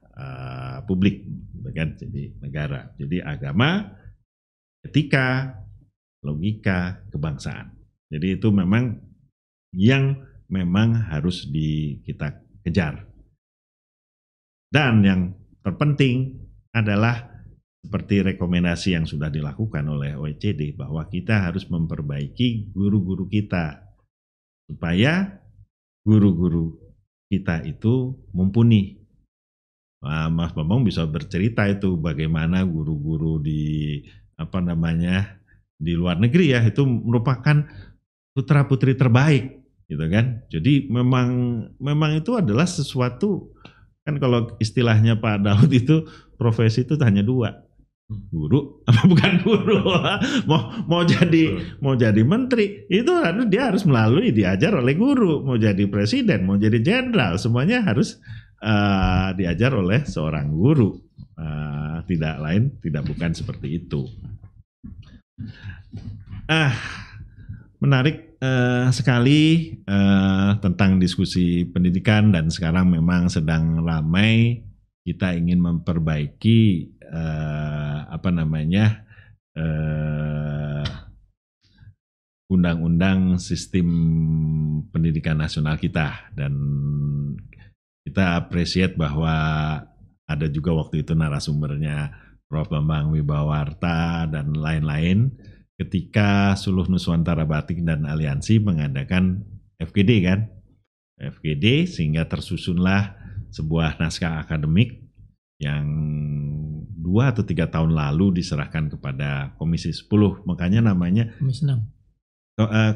publik, kan? Jadi negara. Jadi agama, etika, logika, kebangsaan. Jadi itu memang yang memang harus kita kejar. Dan yang terpenting adalah seperti rekomendasi yang sudah dilakukan oleh OECD bahwa kita harus memperbaiki guru-guru kita supaya guru-guru kita itu mumpuni. Mas Bambang bisa bercerita itu bagaimana guru-guru di di luar negeri ya, itu merupakan putra-putri terbaik gitu kan. Jadi memang itu adalah sesuatu, kan kalau istilahnya Pak Daud itu profesi itu hanya 2. Guru apa bukan guru, mau jadi menteri itu dia harus diajar oleh guru, mau jadi presiden, mau jadi jenderal, semuanya harus diajar oleh seorang guru, tidak bukan seperti itu. Menarik sekali tentang diskusi pendidikan, dan sekarang memang sedang ramai kita ingin memperbaiki undang-undang sistem pendidikan nasional kita, dan kita appreciate bahwa ada juga waktu itu narasumbernya Prof. Bambang Wibawarta dan lain-lain ketika Suluh Nuswantara Batik dan Aliansi mengadakan FGD kan, FGD, sehingga tersusunlah sebuah naskah akademik yang 2 atau 3 tahun lalu diserahkan kepada Komisi 10, makanya namanya Komisi 6.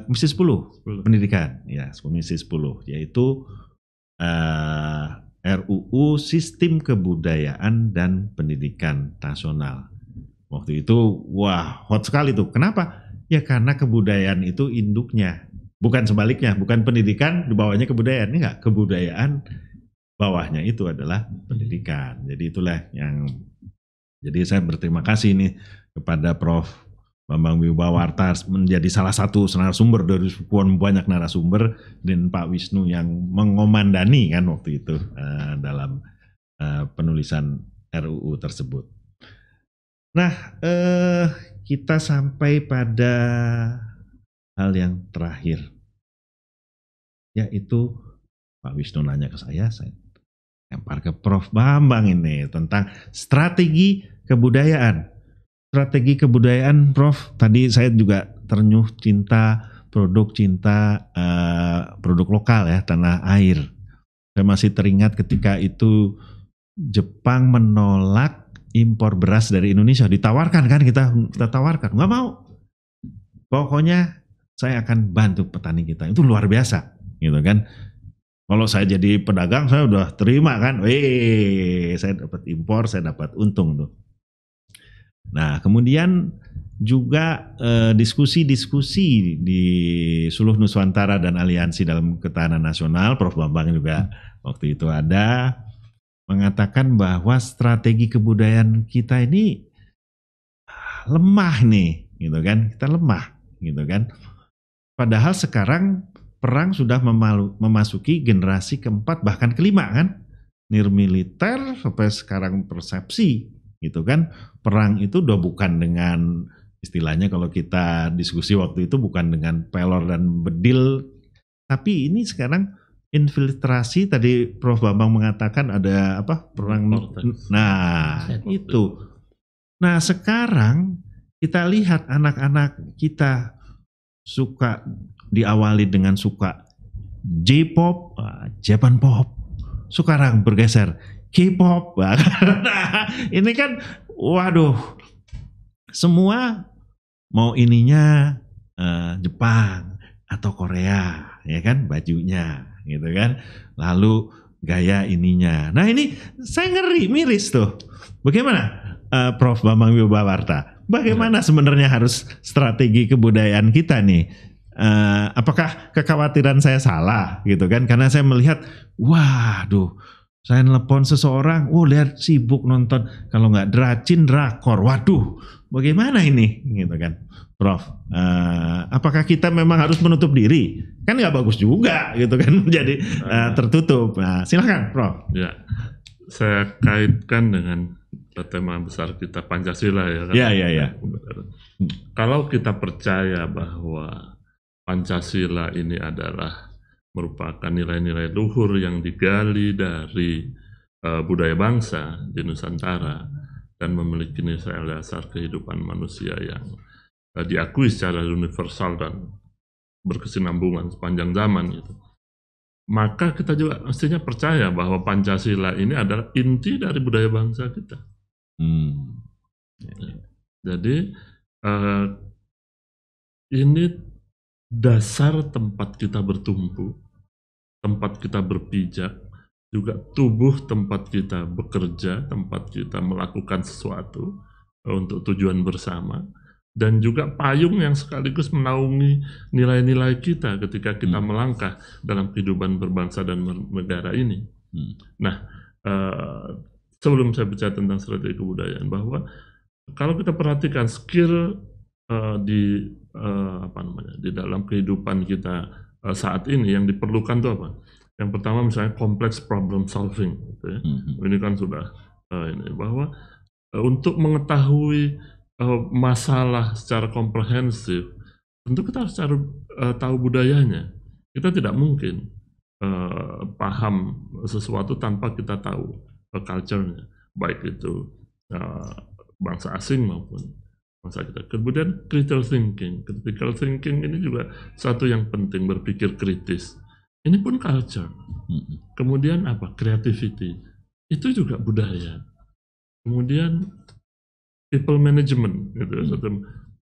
Komisi 10 Pendidikan, ya, Komisi 10, yaitu RUU Sistem Kebudayaan dan Pendidikan Nasional. Waktu itu, wah, hot sekali tuh. Kenapa? Ya karena kebudayaan itu induknya, bukan sebaliknya, bukan pendidikan di bawahnya kebudayaan, enggak, kebudayaan bawahnya itu adalah pendidikan. Jadi itulah jadi saya berterima kasih nih kepada Prof. Bambang Wibawarta menjadi salah satu narasumber dari sekian banyak narasumber, dan Pak Wisnu yang mengomandani kan waktu itu dalam penulisan RUU tersebut. Nah, kita sampai pada hal yang terakhir, yaitu Pak Wisnu nanya ke saya lempar ke Prof. Bambang ini tentang strategi kebudayaan. Strategi kebudayaan, Prof. Tadi saya juga ternyuh cinta produk lokal ya, tanah air. Saya masih teringat ketika itu Jepang menolak impor beras dari Indonesia. Ditawarkan kan, kita tawarkan, nggak mau. Pokoknya saya akan bantu petani kita. Itu luar biasa, gitu kan. Kalau saya jadi pedagang, saya udah terima kan. Saya dapat impor, saya dapat untung tuh. Nah, kemudian juga diskusi-diskusi di Suluh Nuswantara dan Aliansi dalam Ketahanan Nasional, Prof. Bambang juga waktu itu ada, mengatakan bahwa strategi kebudayaan kita ini lemah nih, gitu kan? Kita lemah, gitu kan? Padahal sekarang perang sudah memasuki generasi keempat, bahkan kelima kan? Nirmiliter sampai sekarang persepsi, gitu kan? Perang itu udah bukan dengan, istilahnya kalau kita diskusi waktu itu, bukan dengan pelor dan bedil, tapi ini sekarang infiltrasi. Tadi Prof. Bambang mengatakan ada apa, perang. Nah itu. Nah sekarang kita lihat anak-anak kita suka diawali dengan suka J-pop, Japan pop, sekarang bergeser K-pop. Nah ini kan, waduh, semua mau ininya Jepang atau Korea, ya kan, bajunya, gitu kan. Lalu gaya ininya. Nah ini saya ngeri, miris tuh. Bagaimana Prof. Bambang Wibawarta? Bagaimana sebenarnya harus strategi kebudayaan kita nih? Apakah kekhawatiran saya salah, gitu kan? Karena saya melihat, waduh, saya nelpon seseorang, lihat sibuk nonton, kalau nggak drakor, waduh, bagaimana ini, gitu kan, Prof? Apakah kita memang harus menutup diri? Kan nggak bagus juga, gitu kan, menjadi tertutup. Nah, silakan, Prof. Ya, saya kaitkan dengan tema besar kita, Pancasila ya kan. Ya. Kalau kita percaya bahwa Pancasila ini adalah merupakan nilai-nilai luhur yang digali dari budaya bangsa di Nusantara dan memiliki nilai dasar kehidupan manusia yang diakui secara universal dan berkesinambungan sepanjang zaman itu. Maka kita juga mestinya percaya bahwa Pancasila ini adalah inti dari budaya bangsa kita. Jadi ini dasar tempat kita bertumpu, tempat kita berpijak, juga tubuh tempat kita bekerja, tempat kita melakukan sesuatu untuk tujuan bersama, dan juga payung yang sekaligus menaungi nilai-nilai kita ketika kita melangkah dalam kehidupan berbangsa dan bernegara ini. Nah, sebelum saya bicara tentang strategi kebudayaan, bahwa kalau kita perhatikan skill di di dalam kehidupan kita saat ini yang diperlukan itu apa? Yang pertama misalnya complex problem solving, gitu ya. Ini kan sudah ini bahwa untuk mengetahui masalah secara komprehensif, tentu kita harus tahu budayanya. Kita tidak mungkin paham sesuatu tanpa kita tahu culture-nya, baik itu bangsa asing maupun bangsa kita. Kemudian critical thinking ini juga satu yang penting, berpikir kritis. Ini pun culture. Kemudian apa? Creativity. Itu juga budaya. Kemudian people management, gitu.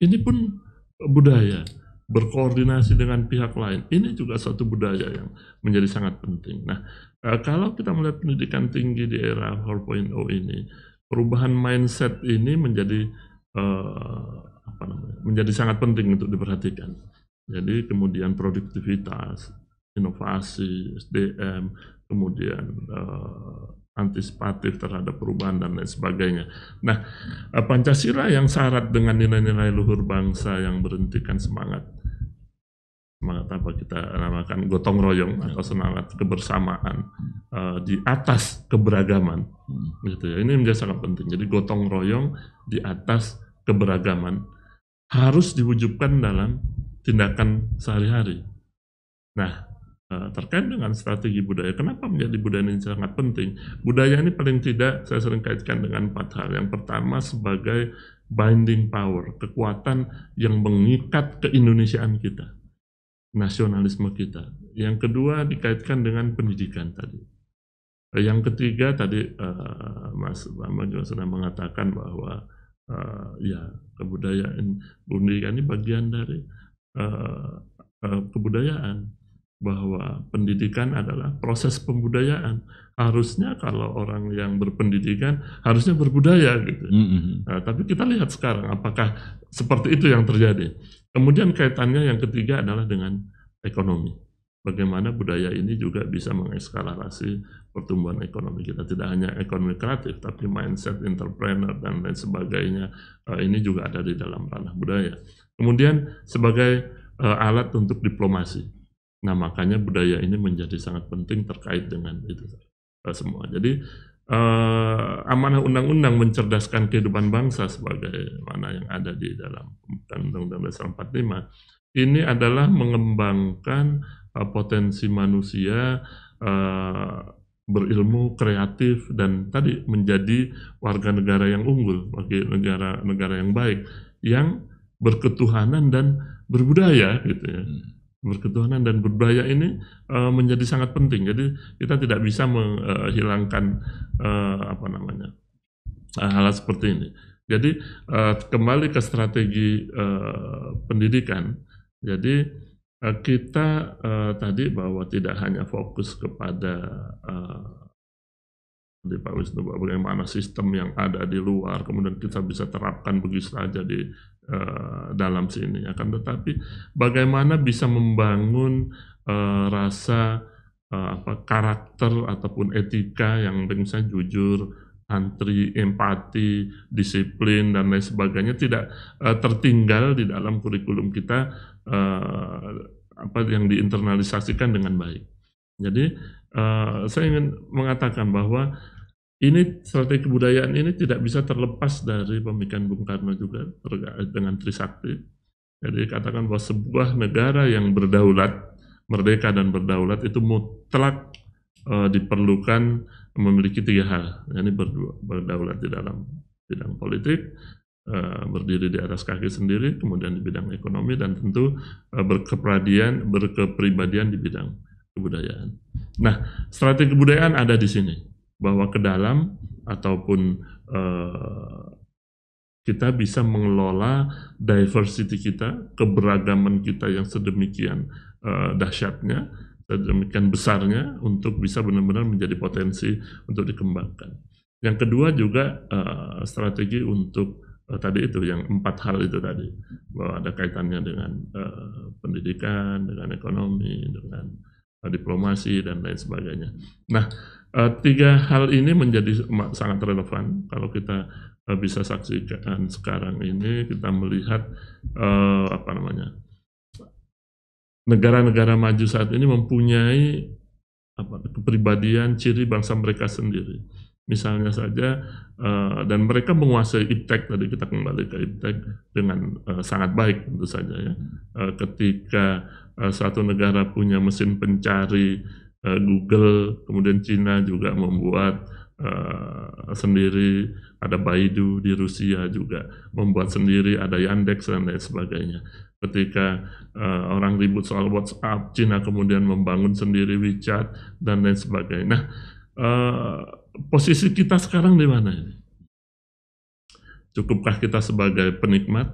Ini pun budaya. Berkoordinasi dengan pihak lain, ini juga suatu budaya yang menjadi sangat penting. Nah, kalau kita melihat pendidikan tinggi di era 4.0 ini, perubahan mindset ini menjadi menjadi sangat penting untuk diperhatikan. Jadi kemudian produktivitas, inovasi, SDM, kemudian antisipatif terhadap perubahan dan lain sebagainya. Nah, Pancasila yang syarat dengan nilai-nilai luhur bangsa yang berhentikan semangat apa kita namakan gotong royong atau semangat kebersamaan di atas keberagaman, gitu ya. Ini menjadi sangat penting. Jadi gotong royong di atas keberagaman harus diwujudkan dalam tindakan sehari-hari. Nah, terkait dengan strategi budaya, kenapa menjadi budaya ini sangat penting? Budaya ini paling tidak saya sering kaitkan dengan 4 hal. Yang pertama sebagai binding power, kekuatan yang mengikat keindonesiaan kita, nasionalisme kita. Yang kedua dikaitkan dengan pendidikan tadi. Yang ketiga tadi Mas Bambang juga sudah mengatakan bahwa kebudayaan, pendidikan ini bagian dari kebudayaan, bahwa pendidikan adalah proses pembudayaan. Harusnya kalau orang yang berpendidikan harusnya berbudaya gitu. Nah, tapi kita lihat sekarang apakah seperti itu yang terjadi. Kemudian kaitannya yang ketiga adalah dengan ekonomi. Bagaimana budaya ini juga bisa mengekskalasi pertumbuhan ekonomi kita. Tidak hanya ekonomi kreatif, tapi mindset entrepreneur dan lain sebagainya. Ini juga ada di dalam ranah budaya. Kemudian sebagai alat untuk diplomasi. Nah, makanya budaya ini menjadi sangat penting terkait dengan itu semua. Jadi amanah undang-undang mencerdaskan kehidupan bangsa sebagaimana yang ada di dalam Undang-Undang Dasar 45 ini adalah mengembangkan potensi manusia berilmu, kreatif, dan tadi menjadi warga negara yang unggul, bagi negara yang baik, yang berketuhanan dan berbudaya, gitu ya. Berketuhanan dan berbudaya ini menjadi sangat penting. Jadi kita tidak bisa menghilangkan hal seperti ini. Jadi kembali ke strategi pendidikan. Jadi kita tadi bahwa tidak hanya fokus kepada di Pak Wisnu, bagaimana sistem yang ada di luar kemudian kita bisa terapkan begitu saja di dalam sini, akan tetapi bagaimana bisa membangun rasa karakter ataupun etika yang misalnya jujur, antri, empati, disiplin dan lain sebagainya tidak tertinggal di dalam kurikulum kita, yang diinternalisasikan dengan baik. Jadi saya ingin mengatakan bahwa ini strategi kebudayaan ini tidak bisa terlepas dari pemikiran Bung Karno juga terkait dengan Trisakti. Jadi katakan bahwa sebuah negara yang berdaulat, merdeka dan berdaulat itu mutlak diperlukan memiliki 3 hal. Yani berdaulat di dalam bidang politik, berdiri di atas kaki sendiri, kemudian di bidang ekonomi, dan tentu berkepribadian di bidang kebudayaan. Nah, strategi kebudayaan ada di sini, bahwa ke dalam ataupun kita bisa mengelola diversity kita, keberagaman kita yang sedemikian dahsyatnya, sedemikian besarnya untuk bisa benar-benar menjadi potensi untuk dikembangkan. Yang kedua juga strategi untuk tadi itu yang 4 hal itu tadi, bahwa ada kaitannya dengan pendidikan, dengan ekonomi, dengan diplomasi dan lain sebagainya. Nah, Tiga hal ini menjadi sangat relevan kalau kita bisa saksikan sekarang ini. Kita melihat negara-negara maju saat ini mempunyai kepribadian ciri bangsa mereka sendiri. Misalnya saja, dan mereka menguasai iptek, tadi kita kembali ke iptek dengan sangat baik tentu saja ya. Ketika satu negara punya mesin pencari Google, kemudian Cina juga membuat sendiri, ada Baidu di Rusia juga membuat sendiri, ada Yandex dan lain sebagainya. Ketika orang ribut soal WhatsApp, Cina kemudian membangun sendiri WeChat dan lain sebagainya. Nah, posisi kita sekarang di mana ini? Cukupkah kita sebagai penikmat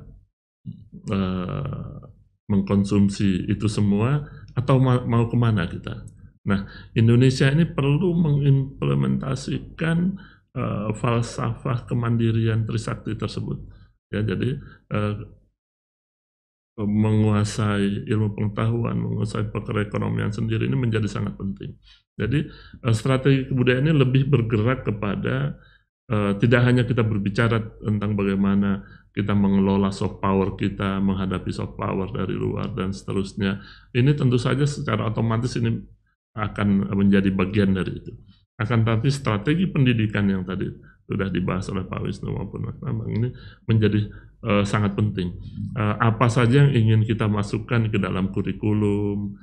mengkonsumsi itu semua, atau mau kemana kita? Nah, Indonesia ini perlu mengimplementasikan falsafah kemandirian Trisakti tersebut. Ya, jadi menguasai ilmu pengetahuan, menguasai perekonomian sendiri ini menjadi sangat penting. Jadi strategi kebudayaan ini lebih bergerak kepada tidak hanya kita berbicara tentang bagaimana kita mengelola soft power kita, menghadapi soft power dari luar dan seterusnya. Ini tentu saja secara otomatis ini akan menjadi bagian dari itu. Akan tapi strategi pendidikan yang tadi sudah dibahas oleh Pak Wisnu maupun Mas Bambang ini menjadi sangat penting. Apa saja yang ingin kita masukkan ke dalam kurikulum,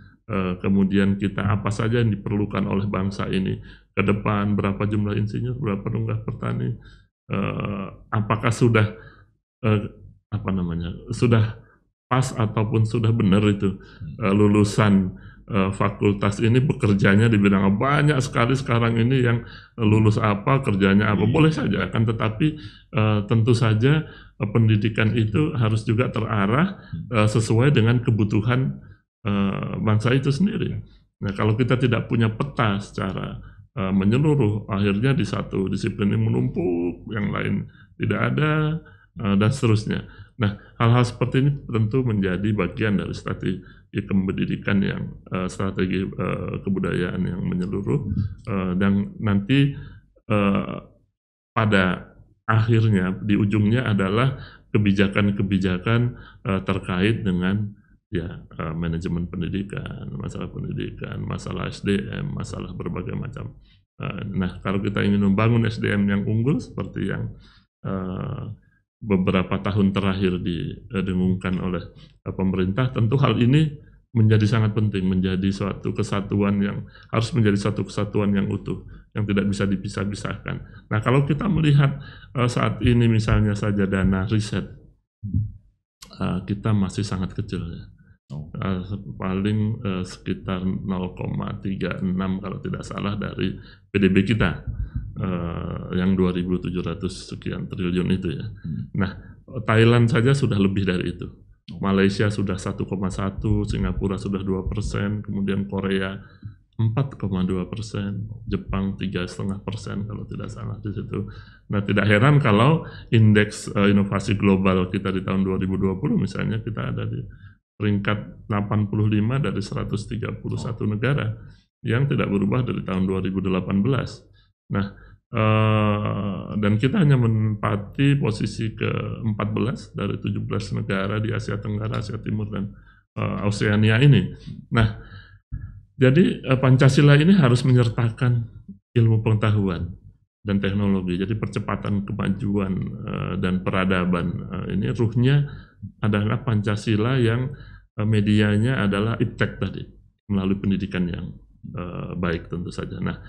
kemudian kita apa saja yang diperlukan oleh bangsa ini ke depan, berapa jumlah insinyur, berapa penunggah petani, apakah sudah sudah pas ataupun sudah benar itu lulusan fakultas ini bekerjanya di bidang banyak sekali sekarang ini yang lulus apa, kerjanya apa, boleh saja kan, tetapi tentu saja pendidikan itu harus juga terarah sesuai dengan kebutuhan bangsa itu sendiri. Nah, kalau kita tidak punya peta secara menyeluruh, akhirnya di satu disiplin yang menumpuk, yang lain tidak ada, dan seterusnya. Nah, hal-hal seperti ini tentu menjadi bagian dari strategi pendidikan yang strategi kebudayaan yang menyeluruh, dan nanti pada akhirnya di ujungnya adalah kebijakan-kebijakan terkait dengan manajemen pendidikan, masalah SDM, masalah berbagai macam. Nah, kalau kita ingin membangun SDM yang unggul seperti yang beberapa tahun terakhir didengungkan oleh pemerintah, tentu hal ini menjadi sangat penting, menjadi suatu kesatuan yang harus menjadi satu kesatuan yang utuh, yang tidak bisa dipisah-pisahkan. Nah, kalau kita melihat saat ini misalnya saja dana riset, kita masih sangat kecil ya. Paling sekitar 0,36 kalau tidak salah dari PDB kita, yang 2.700 sekian triliun itu ya. Nah, Thailand saja sudah lebih dari itu. Malaysia sudah 1,1, Singapura sudah 2%, kemudian Korea 4,2%, Jepang 3,5% kalau tidak salah di situ. Nah, tidak heran kalau indeks inovasi global kita di tahun 2020 misalnya kita ada di peringkat 85 dari 131 negara yang tidak berubah dari tahun 2018. Nah, dan kita hanya menempati posisi ke-14 dari 17 negara di Asia Tenggara, Asia Timur, dan Oseania ini. Nah, jadi Pancasila ini harus menyertakan ilmu pengetahuan dan teknologi. Jadi percepatan kemajuan dan peradaban ini ruhnya adalah Pancasila yang medianya adalah iptek tadi, melalui pendidikan yang baik tentu saja. Nah,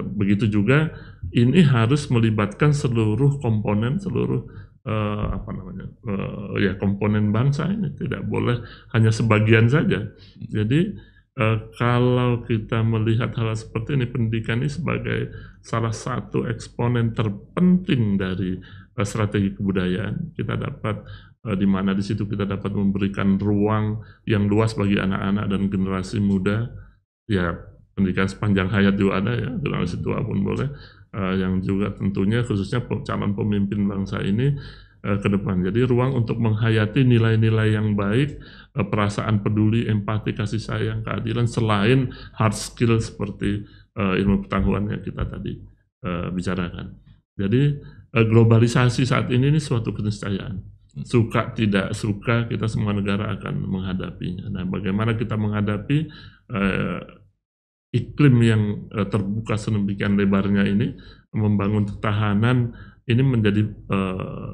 begitu juga ini harus melibatkan seluruh komponen, seluruh komponen bangsa ini, tidak boleh hanya sebagian saja. Jadi kalau kita melihat hal seperti ini, pendidikan ini sebagai salah satu eksponen terpenting dari strategi kebudayaan, kita dapat di mana di situ kita dapat memberikan ruang yang luas bagi anak-anak dan generasi muda. Ya, pendidikan sepanjang hayat juga ada ya, generasi tua pun boleh, yang juga tentunya khususnya calon pemimpin bangsa ini ke depan. Jadi ruang untuk menghayati nilai-nilai yang baik, perasaan peduli, empati, kasih sayang, keadilan, selain hard skill seperti ilmu pengetahuan yang kita tadi bicarakan. Jadi globalisasi saat ini suatu keniscayaan. Suka tidak suka kita semua negara akan menghadapinya. Nah, bagaimana kita menghadapi iklim yang terbuka sedemikian lebarnya ini, membangun ketahanan ini menjadi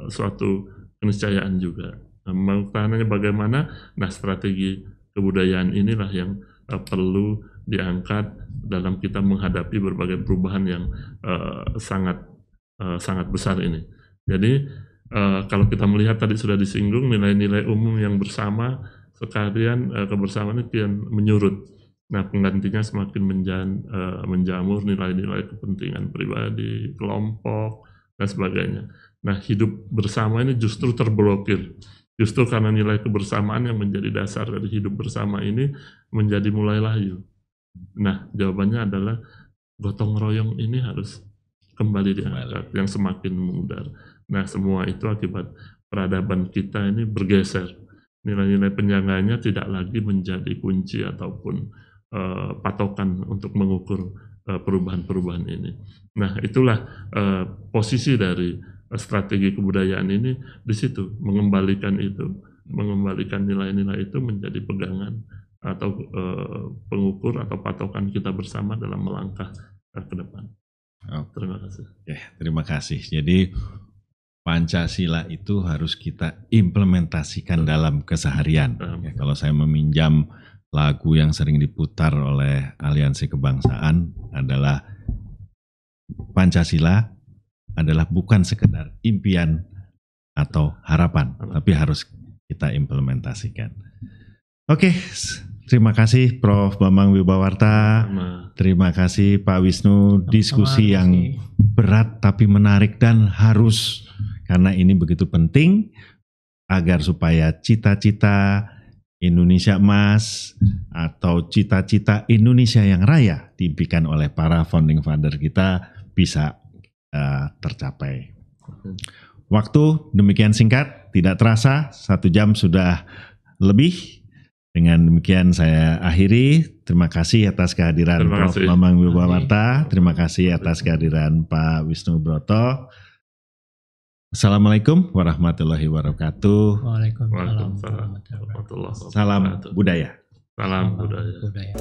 suatu keniscayaan juga. Membangun ketahanannya bagaimana? Nah, strategi kebudayaan inilah yang perlu diangkat dalam kita menghadapi berbagai perubahan yang sangat besar ini. Jadi kalau kita melihat tadi sudah disinggung nilai-nilai umum yang bersama, sekalian kebersamaan itu yang menyurut. Nah, penggantinya semakin menjamur nilai-nilai kepentingan pribadi, kelompok, dan sebagainya. Nah, hidup bersama ini justru terblokir. Justru karena nilai kebersamaan yang menjadi dasar dari hidup bersama ini menjadi mulai layu. Nah, jawabannya adalah gotong royong ini harus kembali diangkat, yang semakin memudar. Nah, semua itu akibat peradaban kita ini bergeser. Nilai-nilai penjaganya tidak lagi menjadi kunci ataupun patokan untuk mengukur perubahan-perubahan ini. Nah, itulah posisi dari strategi kebudayaan ini di situ, mengembalikan nilai-nilai itu menjadi pegangan atau pengukur atau patokan kita bersama dalam melangkah ke depan. Terima kasih. Terima kasih. Jadi Pancasila itu harus kita implementasikan dalam keseharian. Kalau saya meminjam lagu yang sering diputar oleh Aliansi Kebangsaan adalah Pancasila adalah bukan sekedar impian atau harapan, tapi harus kita implementasikan. Oke, terima kasih Prof. Bambang Wibawarta. Terima kasih Pak Wisnu. Diskusi yang berat tapi menarik dan harus, karena ini begitu penting agar supaya cita-cita Indonesia Emas atau cita-cita Indonesia yang raya diimpikan oleh para founding father kita bisa tercapai. Waktu demikian singkat, tidak terasa 1 jam sudah lebih. Dengan demikian saya akhiri. Terima kasih atas kehadiran Prof. Bambang Wibawarta. Terima kasih atas kehadiran Pak Wisnu Broto. Assalamualaikum warahmatullahi wabarakatuh. Waalaikumsalam warahmatullahi wabarakatuh. Salam budaya. Salam budaya.